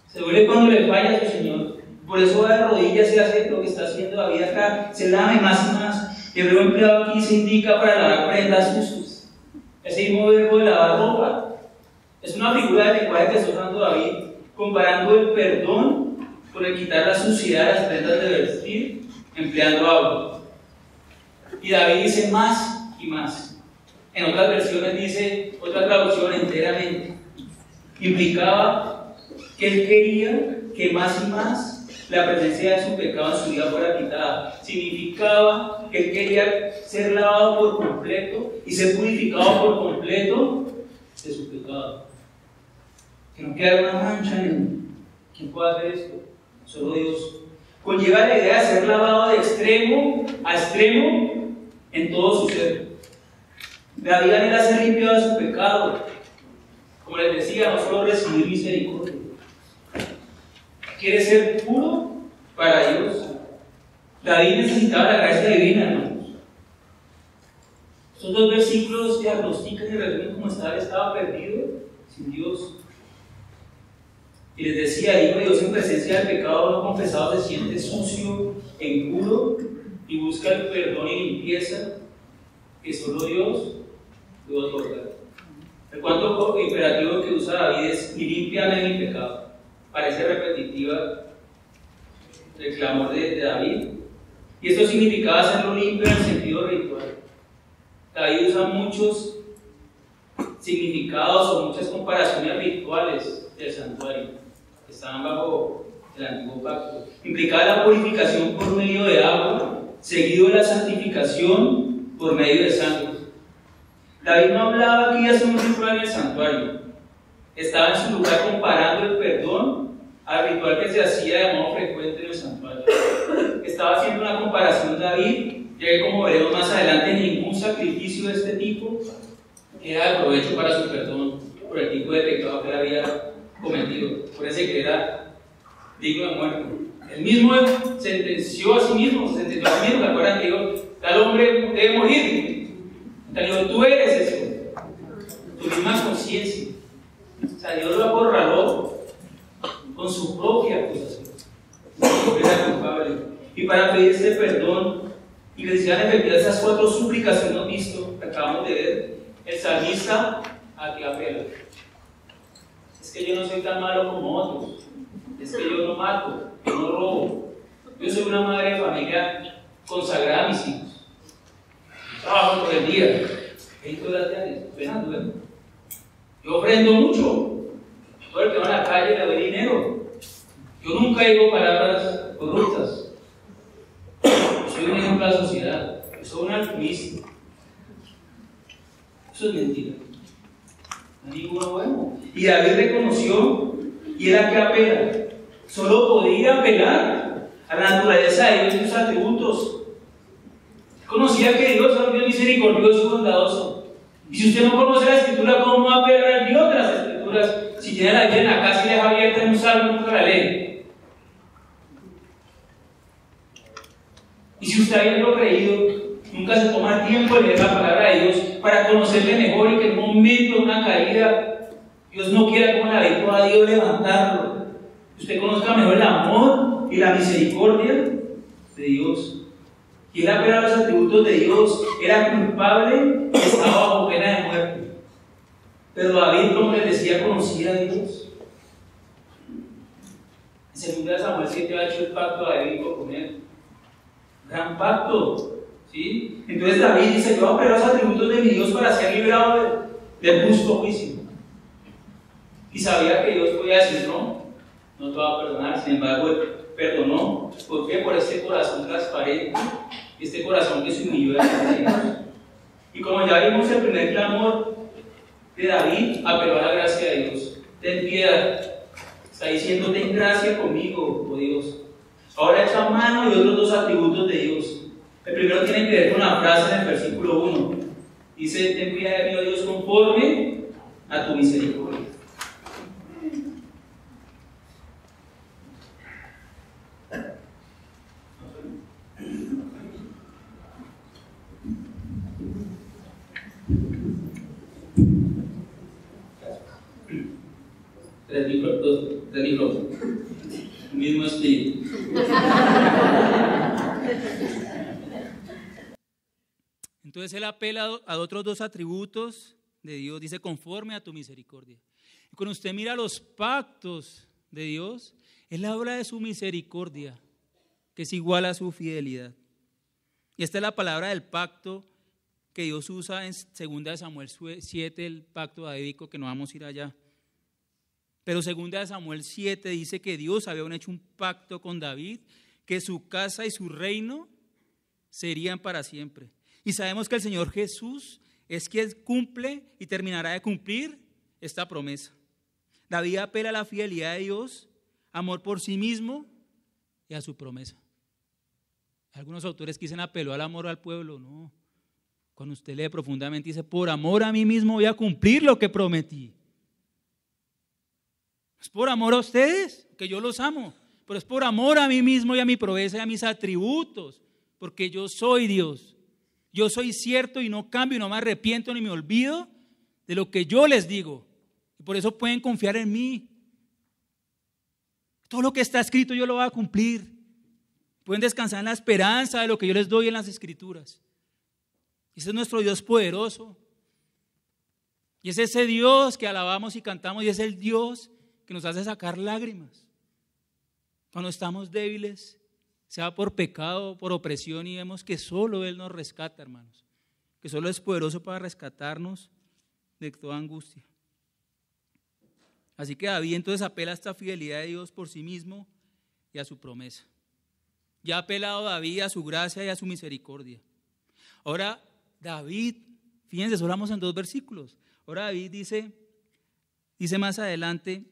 Se duele cuando le falla a su Señor. Por eso va de rodillas y hace lo que está haciendo David acá. Se lava más y más. El verbo empleado aquí se indica para lavar prendas sucias. Ese mismo verbo de lavar ropa es una figura de lenguaje que está usando David, comparando el perdón con el quitar la suciedad de las prendas de vestir, empleando agua. Y David dice: más y más. En otras versiones dice, otra traducción, enteramente. Implicaba que él quería que más y más la presencia de su pecado en su vida fuera quitada. Significaba que él quería ser lavado por completo y ser purificado por completo de su pecado. Que no quedara una mancha en él. ¿Quién puede hacer esto? Solo Dios. Conlleva la idea de ser lavado de extremo a extremo en todo su ser. David anhela ser limpiado de su pecado. Como les decía, no solo recibir misericordia. Quiere ser puro para Dios. David necesitaba la gracia divina, hermanos. Estos dos versículos diagnostican y resumen cómo estaba perdido sin Dios. Y les decía: el Hijo de Dios en presencia del pecado no confesado se siente sucio e impuro y busca el perdón y limpieza que solo Dios puede otorgar. El cuarto imperativo que usa David es: y límpiame mi pecado. Parece repetitiva el clamor de David. Y esto significaba hacerlo limpio en el sentido ritual. David usa muchos significados o muchas comparaciones rituales del santuario que estaban bajo el antiguo pacto. Implicaba la purificación por medio de agua, seguido de la santificación por medio de sangre. David no hablaba aquí de hacer un ritual en el santuario. Estaba en su lugar comparando el perdón al ritual que se hacía de modo frecuente en el santuario. Estaba haciendo una comparación David, ya que, como veremos más adelante, ningún sacrificio de este tipo era de provecho para su perdón por el tipo de pecado que él había cometido. Por ese que era digno de muerte. Él mismo sentenció a sí mismo, ¿se acuerdan que dijo: tal hombre debe morir? Dijo: tú eres eso, tu misma conciencia. O sea, Dios lo acorraló con su propia acusación. Era culpable. Y para pedir este perdón y que se sean efectivas esas 4 súplicas que hemos visto, que acabamos de ver, el salmista a que apela. Es que yo no soy tan malo como otros. Es que yo no mato, yo no robo. Yo soy una madre de familia consagrada a mis hijos. Trabajo todo el día. 20 horas diarias, apenas duermo. Yo ofrendo mucho. Todo el que va a la calle le doy dinero. Yo nunca digo palabras corruptas. Yo soy un ejemplo a la sociedad. Yo soy un altruista. Eso es mentira. No hay ninguno bueno. Y David reconoció, y era que apela. Solo podía apelar a la naturaleza de Dios y sus atributos. Conocía que Dios es un Dios misericordioso y bondadoso. Y si usted no conoce la Escritura, ¿cómo va a apelar al Dios de las Escrituras? Escrituras. Si tiene la Biblia en la casa y la deja abierta en un salmo, nunca la lee. Y si usted habiendo creído, nunca se toma tiempo de leer la palabra de Dios para conocerle mejor y que en un momento de una caída, Dios no quiera como la ve toda Dios levantarlo. Que usted conozca mejor el amor y la misericordia de Dios. Y él apela a los atributos de Dios, era culpable, estaba bajo pena de muerte. Pero David, como les decía, conocía a Dios. En 2 Samuel 7 ha hecho el pacto davídico con él. Gran pacto, ¿sí? Entonces David dice: yo voy a apelar a los atributos de mi Dios para ser librado del justo juicio. Y sabía que Dios podía decir: no te va a perdonar. Sin embargo, él perdonó. ¿Por qué? Por este corazón transparente, este corazón que se humilló delante de Dios. Y como ya vimos, el primer clamor de David apeló a la gracia de Dios. Ten piedad. Está diciendo: ten gracia conmigo, oh Dios. Ahora echa mano de otros dos atributos de Dios. El primero tiene que ver con la frase en el versículo 1. Dice: ten piedad de mí, oh Dios, conforme a tu misericordia. Tres libros, el mismo espíritu. Entonces él apela a otros dos atributos de Dios, dice: conforme a tu misericordia. Y cuando usted mira los pactos de Dios, él habla de su misericordia, que es igual a su fidelidad. Y esta es la palabra del pacto que Dios usa en 2 Samuel 7, el pacto davídico, que no vamos a ir allá. Pero 2 Samuel 7 dice que Dios había hecho un pacto con David, que su casa y su reino serían para siempre. Y sabemos que el Señor Jesús es quien cumple y terminará de cumplir esta promesa. David apela a la fidelidad de Dios, amor por sí mismo y a su promesa. Algunos autores que dicen apeló al amor al pueblo. No, cuando usted lee profundamente dice: por amor a mí mismo voy a cumplir lo que prometí. Es por amor a ustedes, que yo los amo, pero es por amor a mí mismo y a mi promesa y a mis atributos, porque yo soy Dios. Yo soy cierto y no cambio y no me arrepiento ni me olvido de lo que yo les digo. Y por eso pueden confiar en mí. Todo lo que está escrito yo lo voy a cumplir. Pueden descansar en la esperanza de lo que yo les doy en las Escrituras. Ese es nuestro Dios poderoso. Y es ese Dios que alabamos y cantamos, y es el Dios que nos hace sacar lágrimas cuando estamos débiles, sea por pecado, por opresión, y vemos que solo Él nos rescata, hermanos, que solo es poderoso para rescatarnos de toda angustia. Así que David entonces apela a esta fidelidad de Dios por sí mismo y a su promesa. Ya ha apelado David a su gracia y a su misericordia. Ahora David, fíjense, solo vamos en 2 versículos. Ahora David dice más adelante,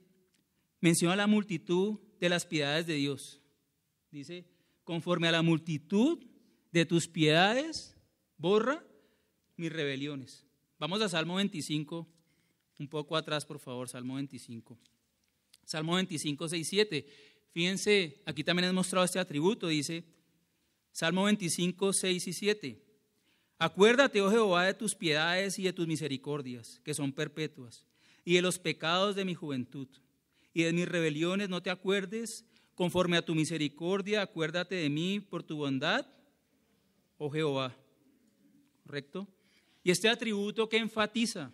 menciona la multitud de las piedades de Dios. Dice: conforme a la multitud de tus piedades, borra mis rebeliones. Vamos a Salmo 25, un poco atrás, por favor, Salmo 25. Salmo 25, 6, 7. Fíjense, aquí también he mostrado este atributo, dice Salmo 25, 6 y 7. Acuérdate, oh Jehová, de tus piedades y de tus misericordias, que son perpetuas, y de los pecados de mi juventud. Y de mis rebeliones no te acuerdes, conforme a tu misericordia, acuérdate de mí por tu bondad, oh Jehová. ¿Correcto? Y este atributo que enfatiza,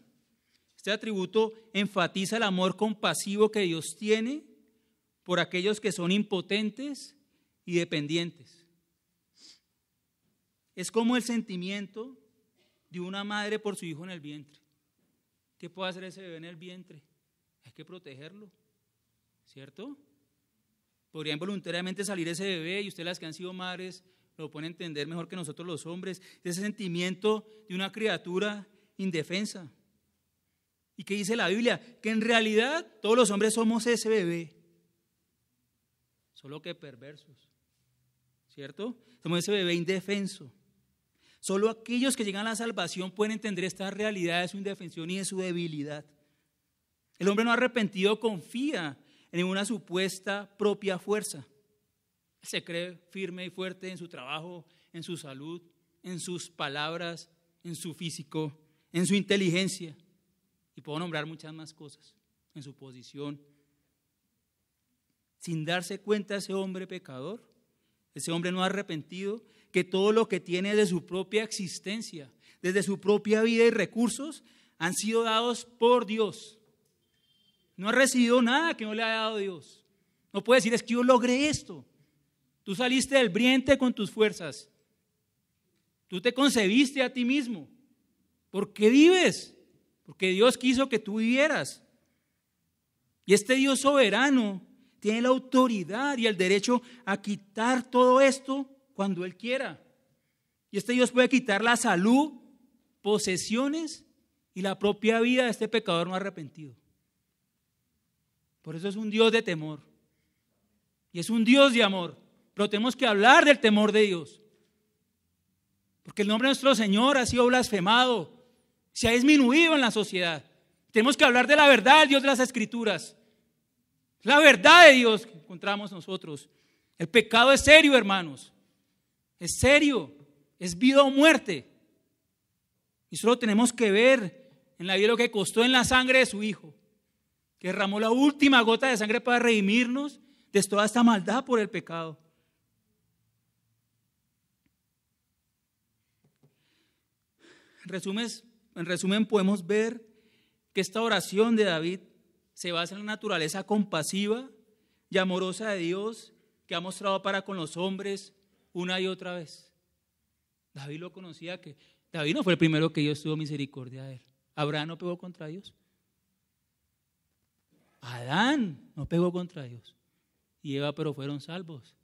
el amor compasivo que Dios tiene por aquellos que son impotentes y dependientes. Es como el sentimiento de una madre por su hijo en el vientre. ¿Qué puede hacer ese bebé en el vientre? Hay que protegerlo, ¿cierto? Podría involuntariamente salir ese bebé, y ustedes, las que han sido madres, lo pueden entender mejor que nosotros los hombres, ese sentimiento de una criatura indefensa. ¿Y qué dice la Biblia? Que en realidad todos los hombres somos ese bebé, solo que perversos, ¿cierto? Somos ese bebé indefenso. Solo aquellos que llegan a la salvación pueden entender esta realidad de su indefensión y de su debilidad. El hombre no arrepentido confía en una supuesta propia fuerza. Se cree firme y fuerte en su trabajo, en su salud, en sus palabras, en su físico, en su inteligencia. Y puedo nombrar muchas más cosas, en su posición. Sin darse cuenta ese hombre pecador, ese hombre no arrepentido, que todo lo que tiene de su propia existencia, desde su propia vida y recursos, han sido dados por Dios. No ha recibido nada que no le haya dado Dios. No puede decir, es que yo logré esto. Tú saliste del vientre con tus fuerzas. Tú te concebiste a ti mismo. ¿Por qué vives? Porque Dios quiso que tú vivieras. Y este Dios soberano tiene la autoridad y el derecho a quitar todo esto cuando Él quiera. Y este Dios puede quitar la salud, posesiones y la propia vida de este pecador no arrepentido. Por eso es un Dios de temor. Y es un Dios de amor. Pero tenemos que hablar del temor de Dios. Porque el nombre de nuestro Señor ha sido blasfemado, se ha disminuido en la sociedad. Tenemos que hablar de la verdad del Dios de las Escrituras. La verdad de Dios que encontramos nosotros. El pecado es serio, hermanos. Es serio. Es vida o muerte. Y solo tenemos que ver en la vida lo que costó en la sangre de su Hijo, que derramó la última gota de sangre para redimirnos de toda esta maldad por el pecado. En resumen, podemos ver que esta oración de David se basa en la naturaleza compasiva y amorosa de Dios que ha mostrado para con los hombres una y otra vez. David lo conocía, que David no fue el primero que Dios tuvo misericordia de él. Abraham no pegó contra Dios. Adán no pegó contra Dios. Y Eva, pero fueron salvos.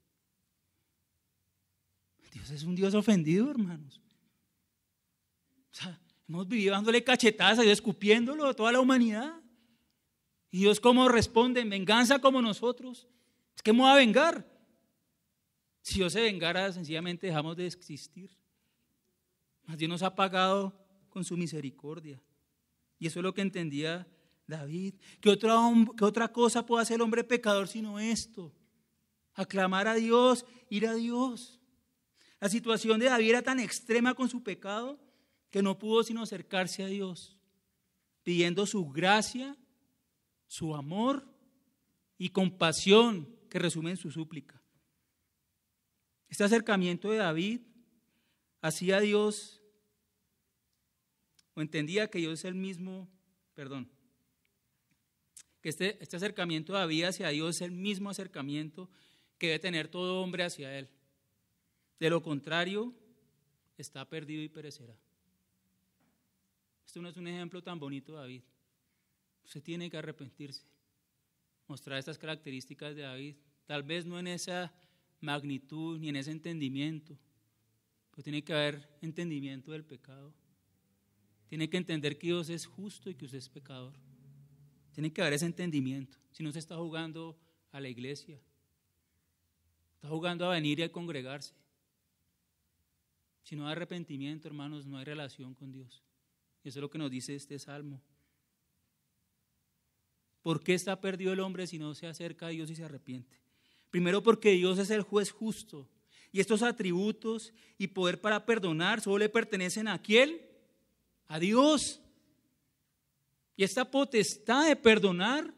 Dios es un Dios ofendido, hermanos. O sea, hemos vivido dándole cachetadas a Dios, escupiéndolo a toda la humanidad. Y Dios, ¿cómo responde? En venganza como nosotros. Es que me voy a vengar. Si Dios se vengara, sencillamente dejamos de existir. Mas Dios nos ha pagado con su misericordia. Y eso es lo que entendía David. ¿Qué otra cosa puede hacer el hombre pecador sino esto? Aclamar a Dios, ir a Dios. La situación de David era tan extrema con su pecado que no pudo sino acercarse a Dios, pidiendo su gracia, su amor y compasión que resume en su súplica. Este acercamiento de David hacía a Dios, o entendía que Dios es el mismo, que este acercamiento de David hacia Dios es el mismo acercamiento que debe tener todo hombre hacia Él. De lo contrario, está perdido y perecerá. Esto no es un ejemplo tan bonito, David. Usted tiene que arrepentirse, mostrar estas características de David, tal vez no en esa magnitud ni en ese entendimiento, pero tiene que haber entendimiento del pecado. Tiene que entender que Dios es justo y que usted es pecador. Tiene que haber ese entendimiento. Si no, se está jugando a la iglesia, está jugando a venir y a congregarse. Si no hay arrepentimiento, hermanos, no hay relación con Dios. Y eso es lo que nos dice este salmo. ¿Por qué está perdido el hombre si no se acerca a Dios y se arrepiente? Primero, porque Dios es el juez justo. Y estos atributos y poder para perdonar solo le pertenecen ¿a quién? A Dios. Y esta potestad de perdonar,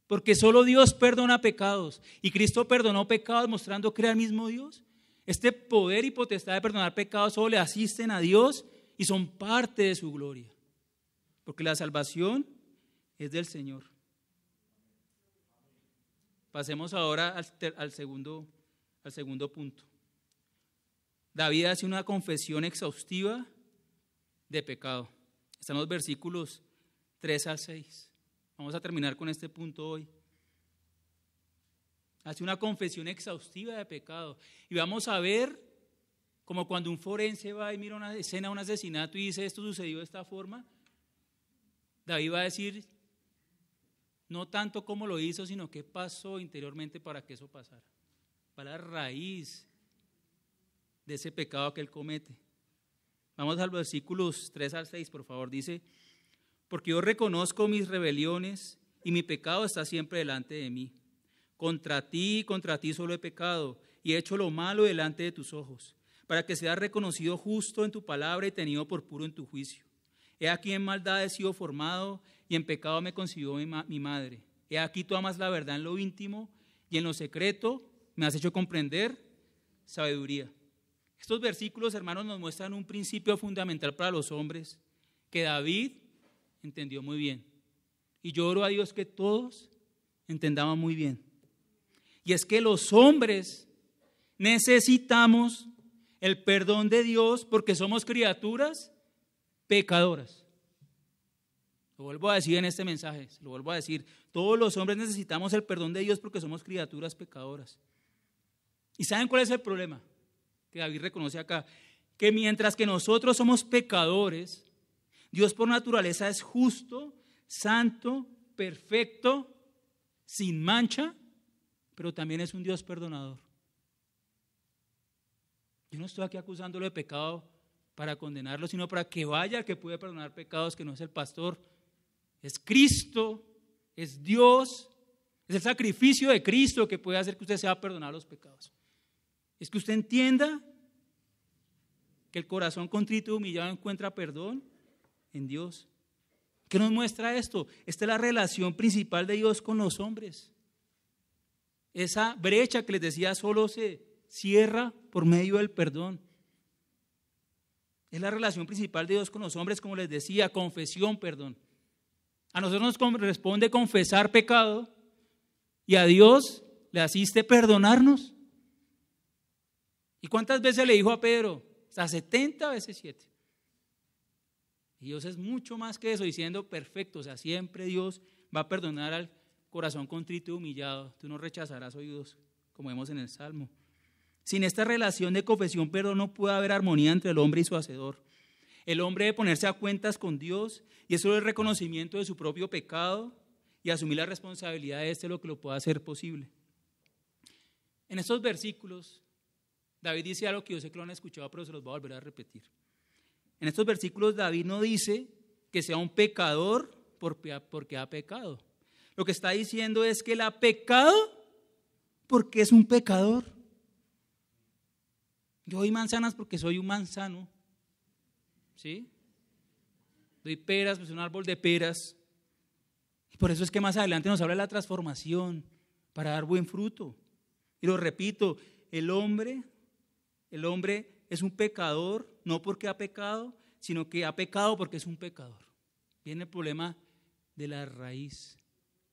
porque solo Dios perdona pecados. Y Cristo perdonó pecados mostrando que era el mismo Dios. Este poder y potestad de perdonar pecados solo le asisten a Dios y son parte de su gloria. Porque la salvación es del Señor. Pasemos ahora al segundo punto. David hace una confesión exhaustiva de pecado. Están los versículos 3 al 6. Vamos a terminar con este punto hoy. Hace una confesión exhaustiva de pecado. Y vamos a ver, como cuando un forense va y mira una escena, un asesinato y dice esto sucedió de esta forma. David va a decir no tanto cómo lo hizo, sino qué pasó interiormente para que eso pasara. Para la raíz de ese pecado que él comete. Vamos al versículos 3 al 6, por favor. Dice: porque yo reconozco mis rebeliones y mi pecado está siempre delante de mí. Contra ti solo he pecado, y he hecho lo malo delante de tus ojos, para que seas reconocido justo en tu palabra y tenido por puro en tu juicio. He aquí en maldad he sido formado, y en pecado me concibió mi madre. He aquí tú amas la verdad en lo íntimo, y en lo secreto me has hecho comprender sabiduría. Estos versículos, hermanos, nos muestran un principio fundamental para los hombres que David entendió muy bien. Y yo oro a Dios que todos entendamos muy bien. Y es que los hombres necesitamos el perdón de Dios porque somos criaturas pecadoras. Lo vuelvo a decir en este mensaje, lo vuelvo a decir. Todos los hombres necesitamos el perdón de Dios porque somos criaturas pecadoras. ¿Y saben cuál es el problema? Que David reconoce acá, que mientras que nosotros somos pecadores, Dios por naturaleza es justo, santo, perfecto, sin mancha, pero también es un Dios perdonador. Yo no estoy aquí acusándolo de pecado para condenarlo, sino para que vaya el que puede perdonar pecados, que no es el pastor, es Cristo, es Dios, es el sacrificio de Cristo que puede hacer que usted sea perdonado los pecados. Es que usted entienda que el corazón contrito y humillado encuentra perdón en Dios. ¿Qué nos muestra esto? Esta es la relación principal de Dios con los hombres. Esa brecha que les decía solo se cierra por medio del perdón. Es la relación principal de Dios con los hombres, como les decía, confesión, perdón. A nosotros nos corresponde confesar pecado y a Dios le asiste perdonarnos. ¿Y cuántas veces le dijo a Pedro? Hasta 70 veces 7. Y Dios es mucho más que eso, diciendo perfecto, o sea, siempre Dios va a perdonar al corazón contrito y humillado. Tú no rechazarás oídos, como vemos en el Salmo. Sin esta relación de confesión, perdón, no puede haber armonía entre el hombre y su hacedor. El hombre debe ponerse a cuentas con Dios y eso es el reconocimiento de su propio pecado y asumir la responsabilidad de lo que lo pueda hacer posible. En estos versículos, David dice algo que yo sé que lo han escuchado, pero se los voy a volver a repetir. En estos versículos David no dice que sea un pecador porque ha pecado. Lo que está diciendo es que él ha pecado porque es un pecador. Yo doy manzanas porque soy un manzano. ¿Sí? Doy peras, pues un árbol de peras. Y por eso es que más adelante nos habla de la transformación para dar buen fruto. Y lo repito, el hombre es un pecador, no porque ha pecado, sino que ha pecado porque es un pecador. Viene el problema de la raíz.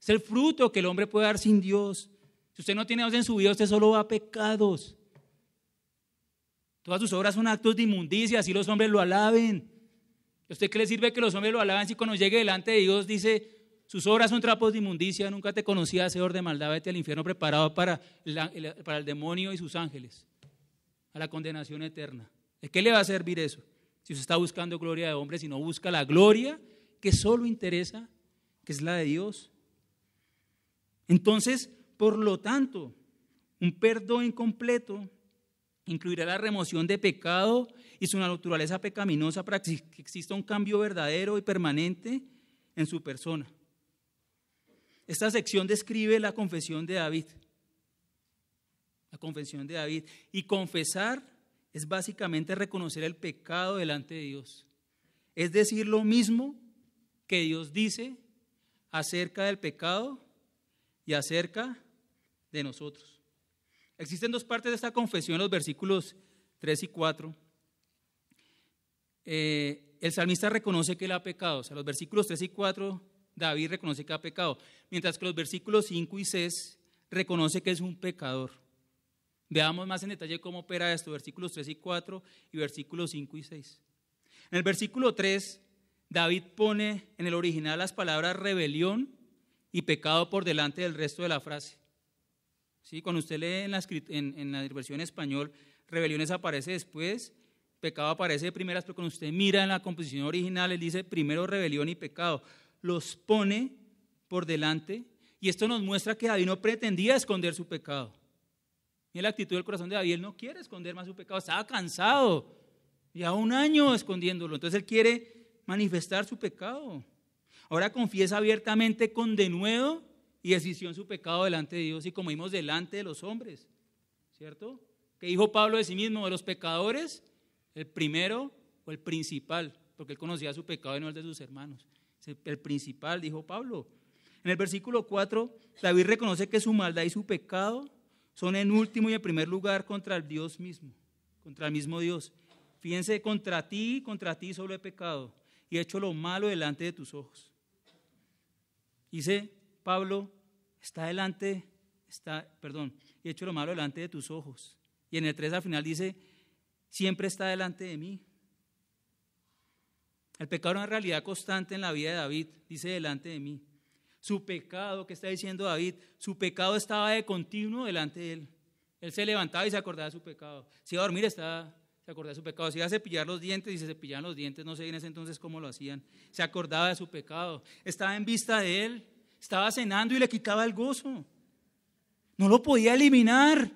Es el fruto que el hombre puede dar sin Dios. Si usted no tiene Dios en su vida, usted solo va a pecados. Todas sus obras son actos de inmundicia, así los hombres lo alaben. ¿A usted qué le sirve que los hombres lo alaben si cuando llegue delante de Dios dice, sus obras son trapos de inmundicia, nunca te conocí, hacedor de maldad, vete al infierno preparado para el demonio y sus ángeles, a la condenación eterna? ¿De qué le va a servir eso? Si usted está buscando gloria de hombres y no busca la gloria que solo interesa, que es la de Dios. Entonces, por lo tanto, un perdón incompleto incluirá la remoción de pecado y su naturaleza pecaminosa para que exista un cambio verdadero y permanente en su persona. Esta sección describe la confesión de David. La confesión de David. Y confesar es básicamente reconocer el pecado delante de Dios. Es decir, lo mismo que Dios dice acerca del pecado y acerca de nosotros. Existen dos partes de esta confesión, los versículos 3 y 4. El salmista reconoce que él ha pecado, o sea, los versículos 3 y 4, David reconoce que ha pecado, mientras que los versículos 5 y 6 reconoce que es un pecador. Veamos más en detalle cómo opera esto, versículos 3 y 4 y versículos 5 y 6. En el versículo 3, David pone en el original las palabras rebelión y pecado por delante del resto de la frase. ¿Sí? Cuando usted lee en la versión español, rebeliones aparece después, pecado aparece de primeras, pero cuando usted mira en la composición original, él dice primero rebelión y pecado. Los pone por delante y esto nos muestra que David no pretendía esconder su pecado. Mira la actitud del corazón de David, él no quiere esconder más su pecado, estaba cansado, ya 1 año escondiéndolo, entonces él quiere manifestar su pecado. Ahora confiesa abiertamente con denuedo y decisión su pecado delante de Dios y, como vimos, delante de los hombres, ¿cierto? ¿Qué dijo Pablo de sí mismo? De los pecadores, el primero o el principal, porque él conocía su pecado y no el de sus hermanos. El principal, dijo Pablo. En el versículo 4, David reconoce que su maldad y su pecado son en último y en primer lugar contra el Dios mismo, contra el mismo Dios. Fíjense, contra ti solo he pecado y he hecho lo malo delante de tus ojos. Dice Pablo, he hecho lo malo delante de tus ojos. Y en el 3 al final dice, siempre está delante de mí. El pecado era una realidad constante en la vida de David, dice delante de mí. Su pecado, ¿qué está diciendo David? Su pecado estaba de continuo delante de él. Él se levantaba y se acordaba de su pecado. Si iba a dormir, se acordaba de su pecado. Si iba a cepillar los dientes y se cepillaban los dientes, no sé en ese entonces cómo lo hacían. Se acordaba de su pecado. Estaba en vista de él. Estaba cenando y le quitaba el gozo. No lo podía eliminar,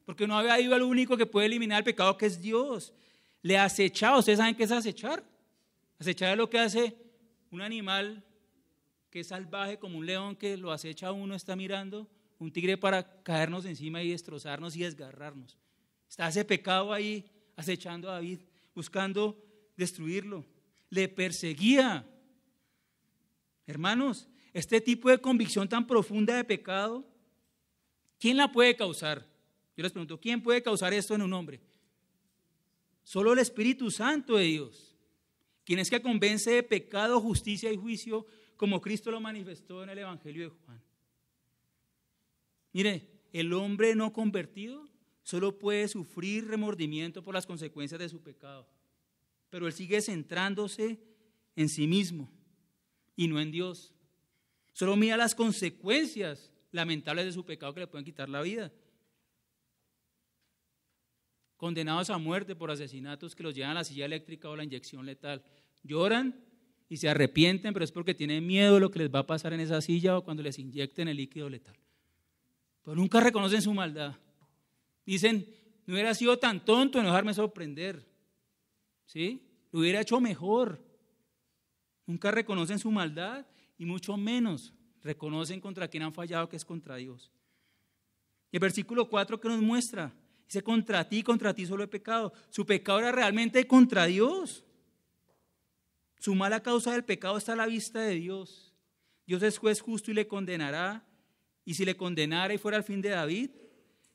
porque no había ido al único que puede eliminar el pecado, que es Dios. Le acechaba. ¿Ustedes saben qué es acechar? Acechar es lo que hace un animal que es salvaje, como un león que lo acecha a uno, está mirando, un tigre para caernos encima y destrozarnos y desgarrarnos. Está ese pecado ahí acechando a David, buscando destruirlo. Le perseguía. Hermanos, este tipo de convicción tan profunda de pecado, ¿quién la puede causar? Yo les pregunto, ¿quién puede causar esto en un hombre? Solo el Espíritu Santo de Dios, quien es que convence de pecado, justicia y juicio, como Cristo lo manifestó en el Evangelio de Juan. Mire, el hombre no convertido solo puede sufrir remordimiento por las consecuencias de su pecado, pero él sigue centrándose en sí mismo y no en Dios. Solo mira las consecuencias lamentables de su pecado que le pueden quitar la vida. Condenados a muerte por asesinatos que los llevan a la silla eléctrica o la inyección letal. Lloran y se arrepienten, pero es porque tienen miedo de lo que les va a pasar en esa silla o cuando les inyecten el líquido letal. Pero nunca reconocen su maldad. Dicen, no hubiera sido tan tonto en dejarme sorprender. ¿Sí? Lo hubiera hecho mejor. Nunca reconocen su maldad y mucho menos reconocen contra quién han fallado, que es contra Dios. Y el versículo 4 que nos muestra, dice, contra ti solo he pecado. Su pecado era realmente contra Dios. Su mala causa del pecado está a la vista de Dios. Dios es juez justo y le condenará. Y si le condenara y fuera el fin de David,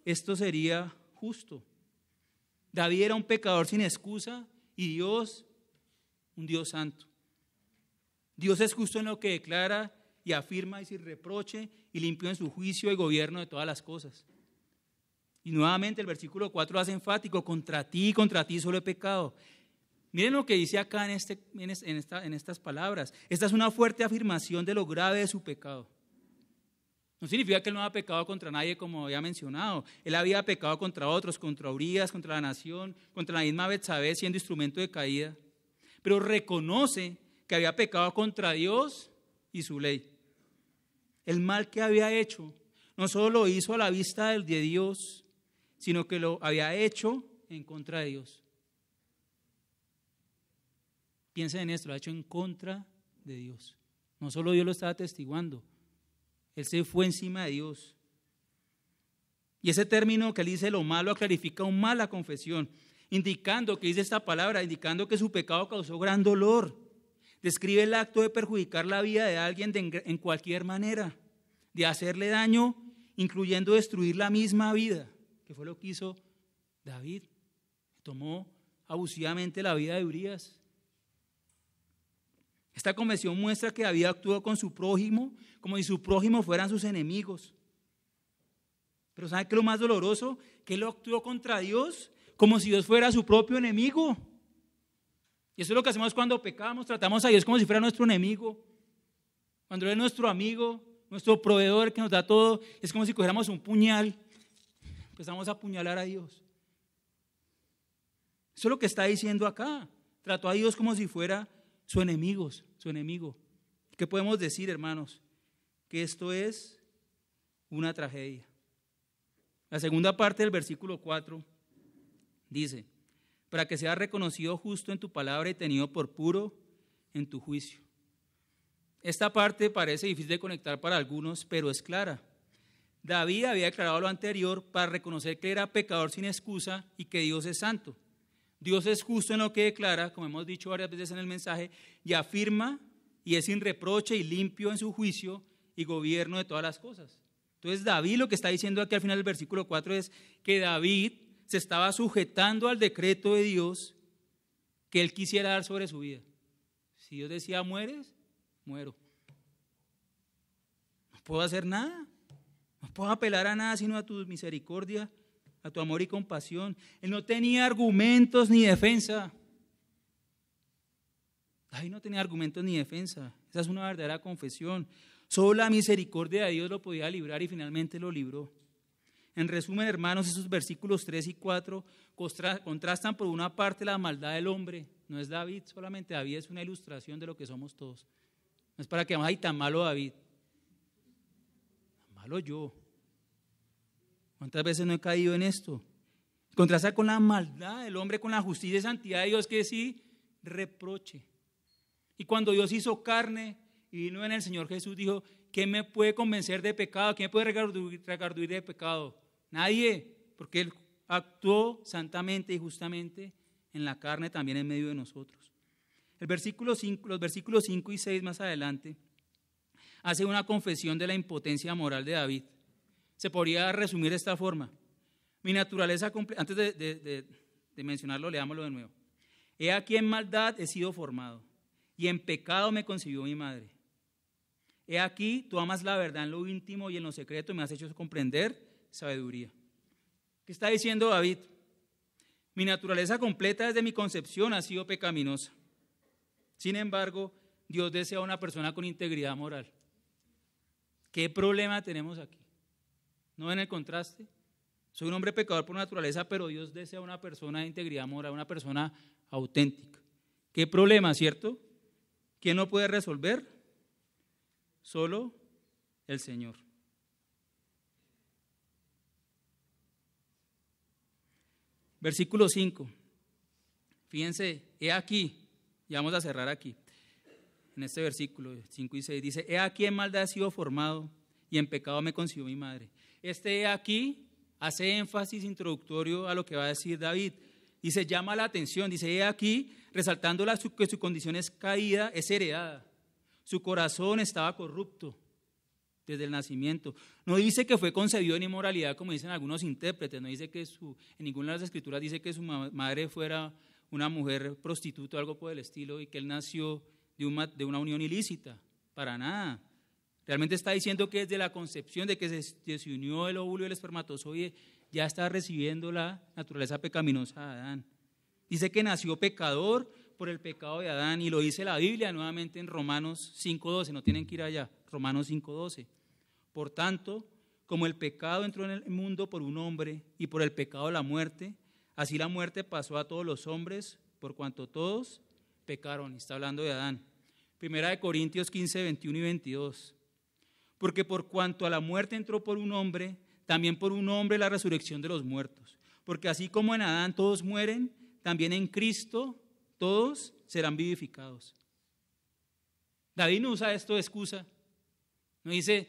esto sería justo. David era un pecador sin excusa y Dios, un Dios santo. Dios es justo en lo que declara y afirma y sin reproche y limpio en su juicio y gobierno de todas las cosas. Y nuevamente el versículo 4 hace enfático, contra ti solo he pecado. Miren lo que dice acá en estas palabras. Esta es una fuerte afirmación de lo grave de su pecado. No significa que él no había pecado contra nadie, como había mencionado. Él había pecado contra otros, contra Urías, contra la nación, contra la misma Betsabé, siendo instrumento de caída. Pero reconoce que había pecado contra Dios y su ley. El mal que había hecho no solo lo hizo a la vista de Dios, sino que lo había hecho en contra de Dios. Piensen en esto, lo ha hecho en contra de Dios. No solo Dios lo estaba atestiguando, él se fue encima de Dios. Y ese término que él dice lo malo clarifica aún más la confesión, indicando que dice esta palabra, indicando que su pecado causó gran dolor. Describe el acto de perjudicar la vida de alguien en cualquier manera, de hacerle daño, incluyendo destruir la misma vida, que fue lo que hizo David. Tomó abusivamente la vida de Urías. Esta confesión muestra que David actuó con su prójimo como si su prójimo fueran sus enemigos. Pero ¿sabe qué es lo más doloroso? Que él actuó contra Dios como si Dios fuera su propio enemigo. Y eso es lo que hacemos cuando pecamos, tratamos a Dios como si fuera nuestro enemigo. Cuando Él es nuestro amigo, nuestro proveedor que nos da todo, es como si cogiéramos un puñal, empezamos a apuñalar a Dios. Eso es lo que está diciendo acá. Trató a Dios como si fuera su enemigo. ¿Qué podemos decir, hermanos? Que esto es una tragedia. La segunda parte del versículo 4 dice, para que sea reconocido justo en tu palabra y tenido por puro en tu juicio. Esta parte parece difícil de conectar para algunos, pero es clara. David había declarado lo anterior para reconocer que era pecador sin excusa y que Dios es santo. Dios es justo en lo que declara, como hemos dicho varias veces en el mensaje, y afirma y es sin reproche y limpio en su juicio y gobierno de todas las cosas. Entonces David lo que está diciendo aquí al final del versículo 4 es que David se estaba sujetando al decreto de Dios que él quisiera dar sobre su vida. Si Dios decía mueres, muero. No puedo hacer nada. No puedo apelar a nada sino a tu misericordia, a tu amor y compasión. Él no tenía argumentos ni defensa. David no tenía argumentos ni defensa. Esa es una verdadera confesión. Solo la misericordia de Dios lo podía librar y finalmente lo libró. En resumen, hermanos, esos versículos 3 y 4 contrastan por una parte la maldad del hombre. No es David solamente, David es una ilustración de lo que somos todos. No es para que ay, tan malo David. Tan malo yo. ¿Cuántas veces no he caído en esto? Contrasta con la maldad del hombre, con la justicia y santidad de Dios, que sí, reproche. Y cuando Dios hizo carne y vino en el Señor Jesús, dijo, ¿quién me puede convencer de pecado? ¿Quién me puede redarguir de pecado? Nadie, porque Él actuó santamente y justamente en la carne también en medio de nosotros. Los versículos 5 y 6 más adelante hace una confesión de la impotencia moral de David. Se podría resumir de esta forma. Mi naturaleza, antes de mencionarlo, leámoslo de nuevo. He aquí en maldad he sido formado, y en pecado me concibió mi madre. He aquí, tú amas la verdad en lo íntimo y en lo secreto me has hecho comprender sabiduría. ¿Qué está diciendo David? Mi naturaleza completa desde mi concepción ha sido pecaminosa. Sin embargo, Dios desea una persona con integridad moral. ¿Qué problema tenemos aquí? ¿No ven el contraste? Soy un hombre pecador por naturaleza, pero Dios desea una persona de integridad moral, una persona auténtica. ¿Qué problema, cierto? ¿Quién lo puede resolver? Solo el Señor. Versículo 5. Fíjense, he aquí, y vamos a cerrar aquí, en este versículo 5 y 6, dice, he aquí en maldad he sido formado y en pecado me concibió mi madre. Este he aquí hace énfasis introductorio a lo que va a decir David. Dice, llama la atención, dice, he aquí, resaltando que su condición es caída, es heredada. Su corazón estaba corrupto desde el nacimiento. No dice que fue concebido en inmoralidad, como dicen algunos intérpretes. No dice que en ninguna de las escrituras dice que su madre fuera una mujer prostituta o algo por el estilo y que él nació de una unión ilícita. Para nada. Realmente está diciendo que desde la concepción de que se unió el óvulo y el espermatozoide, ya está recibiendo la naturaleza pecaminosa de Adán. Dice que nació pecador por el pecado de Adán y lo dice la Biblia nuevamente en Romanos 5:12, no tienen que ir allá, Romanos 5:12. Por tanto, como el pecado entró en el mundo por un hombre y por el pecado la muerte, así la muerte pasó a todos los hombres por cuanto todos pecaron. Está hablando de Adán. Primera de Corintios 15, 21 y 22. Porque por cuanto a la muerte entró por un hombre, también por un hombre la resurrección de los muertos. Porque así como en Adán todos mueren, también en Cristo todos serán vivificados. David no usa esto de excusa. No dice,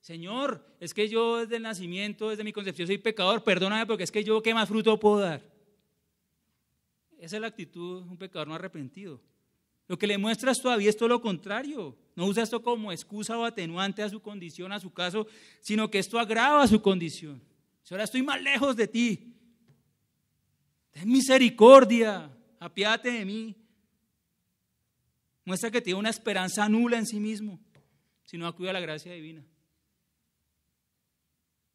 Señor, es que yo desde el nacimiento, desde mi concepción soy pecador, perdóname porque es que yo qué más fruto puedo dar. Esa es la actitud de un pecador no arrepentido. Lo que le muestras todavía es todo lo contrario. No usa esto como excusa o atenuante a su condición, a su caso, sino que esto agrava su condición. Ahora estoy más lejos de ti. Ten misericordia, apiádate de mí. Muestra que tiene una esperanza nula en sí mismo, si no acude a la gracia divina.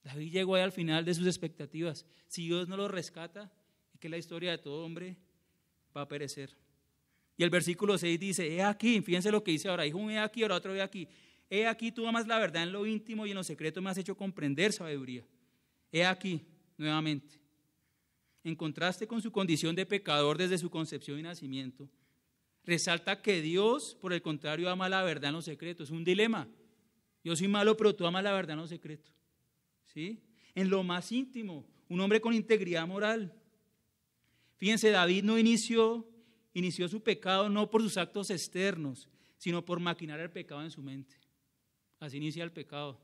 David llegó ahí al final de sus expectativas. Si Dios no lo rescata, es que la historia de todo hombre va a perecer. Y el versículo 6 dice, he aquí, fíjense lo que dice ahora, dijo un he aquí, ahora otro he aquí. He aquí, tú amas la verdad en lo íntimo y en lo secreto me has hecho comprender sabiduría. He aquí, nuevamente, en contraste con su condición de pecador desde su concepción y nacimiento, resalta que Dios, por el contrario, ama la verdad en lo secreto. Es un dilema. Yo soy malo, pero tú amas la verdad en lo secreto. ¿Sí? En lo más íntimo, un hombre con integridad moral. Fíjense, David no inició su pecado no por sus actos externos, sino por maquinar el pecado en su mente. Así inicia el pecado.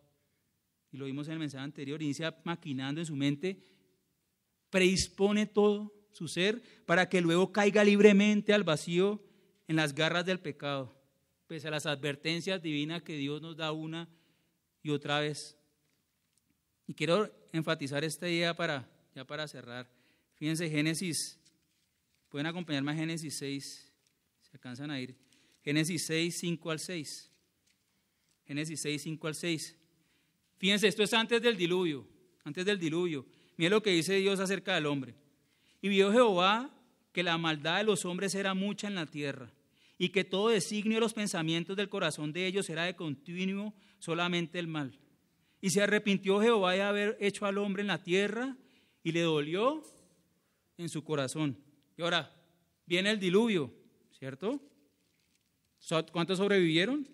Y lo vimos en el mensaje anterior, inicia maquinando en su mente, predispone todo su ser para que luego caiga libremente al vacío en las garras del pecado, pese a las advertencias divinas que Dios nos da una y otra vez. Y quiero enfatizar esta idea ya para cerrar. Fíjense, Génesis, pueden acompañarme a Génesis 6, se alcanzan a ir. Génesis 6, 5 al 6. Génesis 6, 5 al 6. Fíjense, esto es antes del diluvio, Miren lo que dice Dios acerca del hombre. Y vio Jehová que la maldad de los hombres era mucha en la tierra, y que todo designio de los pensamientos del corazón de ellos era de continuo solamente el mal. Y se arrepintió Jehová de haber hecho al hombre en la tierra, y le dolió en su corazón. Y ahora, viene el diluvio, ¿cierto? ¿Cuántos sobrevivieron?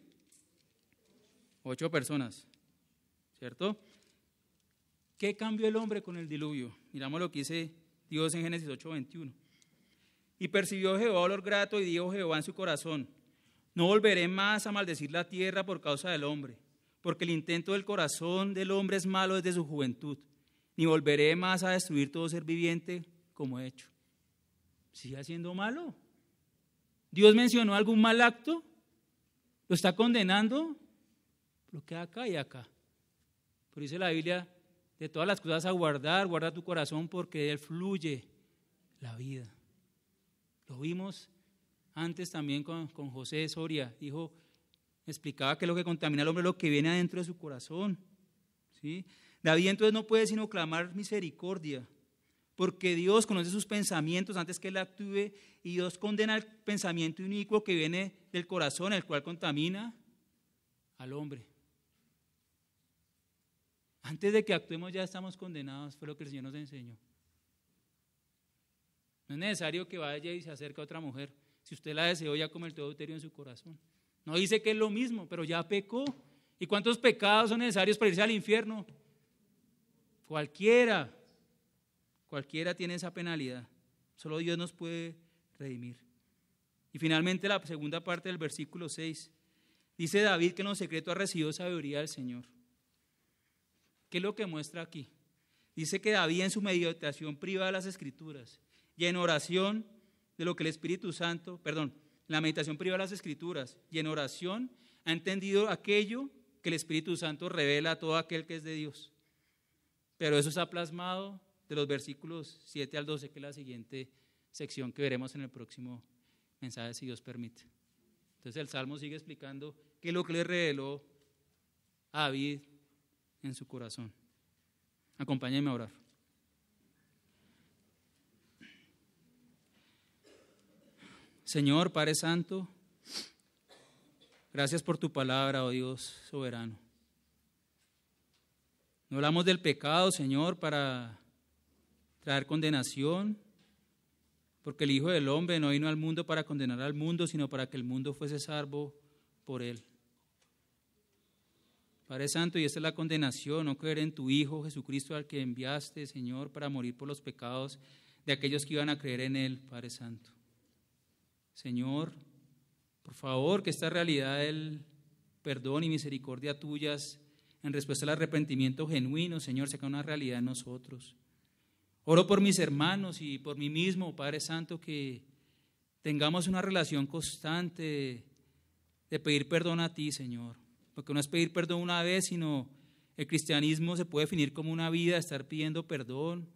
8 personas, ¿cierto? ¿Qué cambió el hombre con el diluvio? Miramos lo que dice Dios en Génesis 8:21. Y percibió Jehová olor grato, y dijo Jehová en su corazón: no volveré más a maldecir la tierra por causa del hombre, porque el intento del corazón del hombre es malo desde su juventud, ni volveré más a destruir todo ser viviente como he hecho. ¿Sigue siendo malo? ¿Dios mencionó algún mal acto? ¿Lo está condenando? Lo que acá y acá. Pero dice la Biblia, de todas las cosas a guarda tu corazón, porque de él fluye la vida. Lo vimos antes también con José Soria, explicaba que lo que contamina al hombre es lo que viene adentro de su corazón, ¿sí? David entonces no puede sino clamar misericordia, porque Dios conoce sus pensamientos antes que él actúe, y Dios condena el pensamiento inicuo que viene del corazón, el cual contamina al hombre. Antes de que actuemos ya estamos condenados, fue lo que el Señor nos enseñó. No es necesario que vaya y se acerque a otra mujer. Si usted la deseó, ya cometió adulterio en su corazón. No dice que es lo mismo, pero ya pecó. ¿Y cuántos pecados son necesarios para irse al infierno? Cualquiera tiene esa penalidad. Solo Dios nos puede redimir. Y finalmente la segunda parte del versículo 6. Dice David que en lo secreto ha recibido sabiduría del Señor. ¿Qué es lo que muestra aquí? Dice que David en su meditación privada de las Escrituras y en oración de lo que el Espíritu Santo, la meditación privada de las Escrituras y en oración ha entendido aquello que el Espíritu Santo revela a todo aquel que es de Dios. Pero eso está plasmado de los versículos 7 al 12, que es la siguiente sección que veremos en el próximo mensaje, si Dios permite. Entonces el Salmo sigue explicando qué es lo que le reveló a David en su corazón. Acompáñenme a orar. Señor, Padre Santo, gracias por tu palabra, oh Dios soberano. No hablamos del pecado, Señor, para traer condenación, porque el Hijo del Hombre no vino al mundo para condenar al mundo, sino para que el mundo fuese salvo por él. Padre Santo, y esta es la condenación, no creer en tu Hijo Jesucristo, al que enviaste, Señor, para morir por los pecados de aquellos que iban a creer en él, Padre Santo. Señor, por favor, que esta realidad del perdón y misericordia tuyas en respuesta al arrepentimiento genuino, Señor, sea una realidad en nosotros. Oro por mis hermanos y por mí mismo, Padre Santo, que tengamos una relación constante de pedir perdón a ti, Señor. Porque no es pedir perdón una vez, sino el cristianismo se puede definir como una vida de estar pidiendo perdón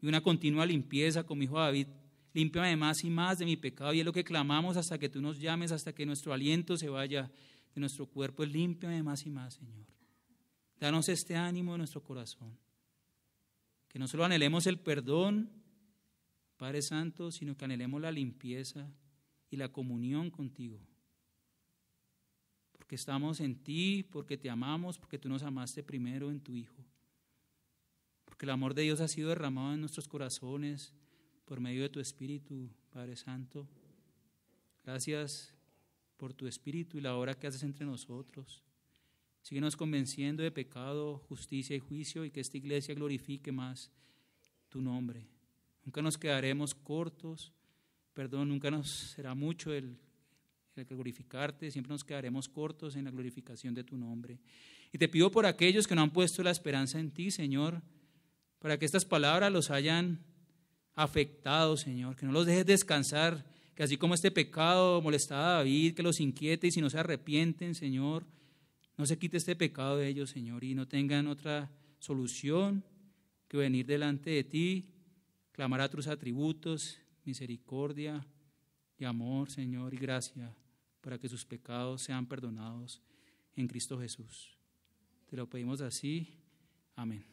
y una continua limpieza, como dijo David: límpiame más y más de mi pecado, y es lo que clamamos hasta que tú nos llames, hasta que nuestro aliento se vaya de nuestro cuerpo. Límpiame más y más, Señor. Danos este ánimo en nuestro corazón, que no solo anhelemos el perdón, Padre Santo, sino que anhelemos la limpieza y la comunión contigo. Porque estamos en ti, porque te amamos, porque tú nos amaste primero en tu Hijo. Porque el amor de Dios ha sido derramado en nuestros corazones por medio de tu Espíritu, Padre Santo. Gracias por tu Espíritu y la obra que haces entre nosotros. Síguenos convenciendo de pecado, justicia y juicio, y que esta iglesia glorifique más tu nombre. Nunca nos quedaremos cortos, nunca nos será mucho el el glorificarte, siempre nos quedaremos cortos en la glorificación de tu nombre. Y te pido por aquellos que no han puesto la esperanza en ti, Señor, para que estas palabras los hayan afectado, Señor, que no los dejes descansar, que así como este pecado molestaba a David, que los inquiete y si no se arrepienten, Señor, no se quite este pecado de ellos, Señor, y no tengan otra solución que venir delante de ti, clamar a tus atributos, misericordia y amor, Señor, y gracia, para que sus pecados sean perdonados en Cristo Jesús. Te lo pedimos así. Amén.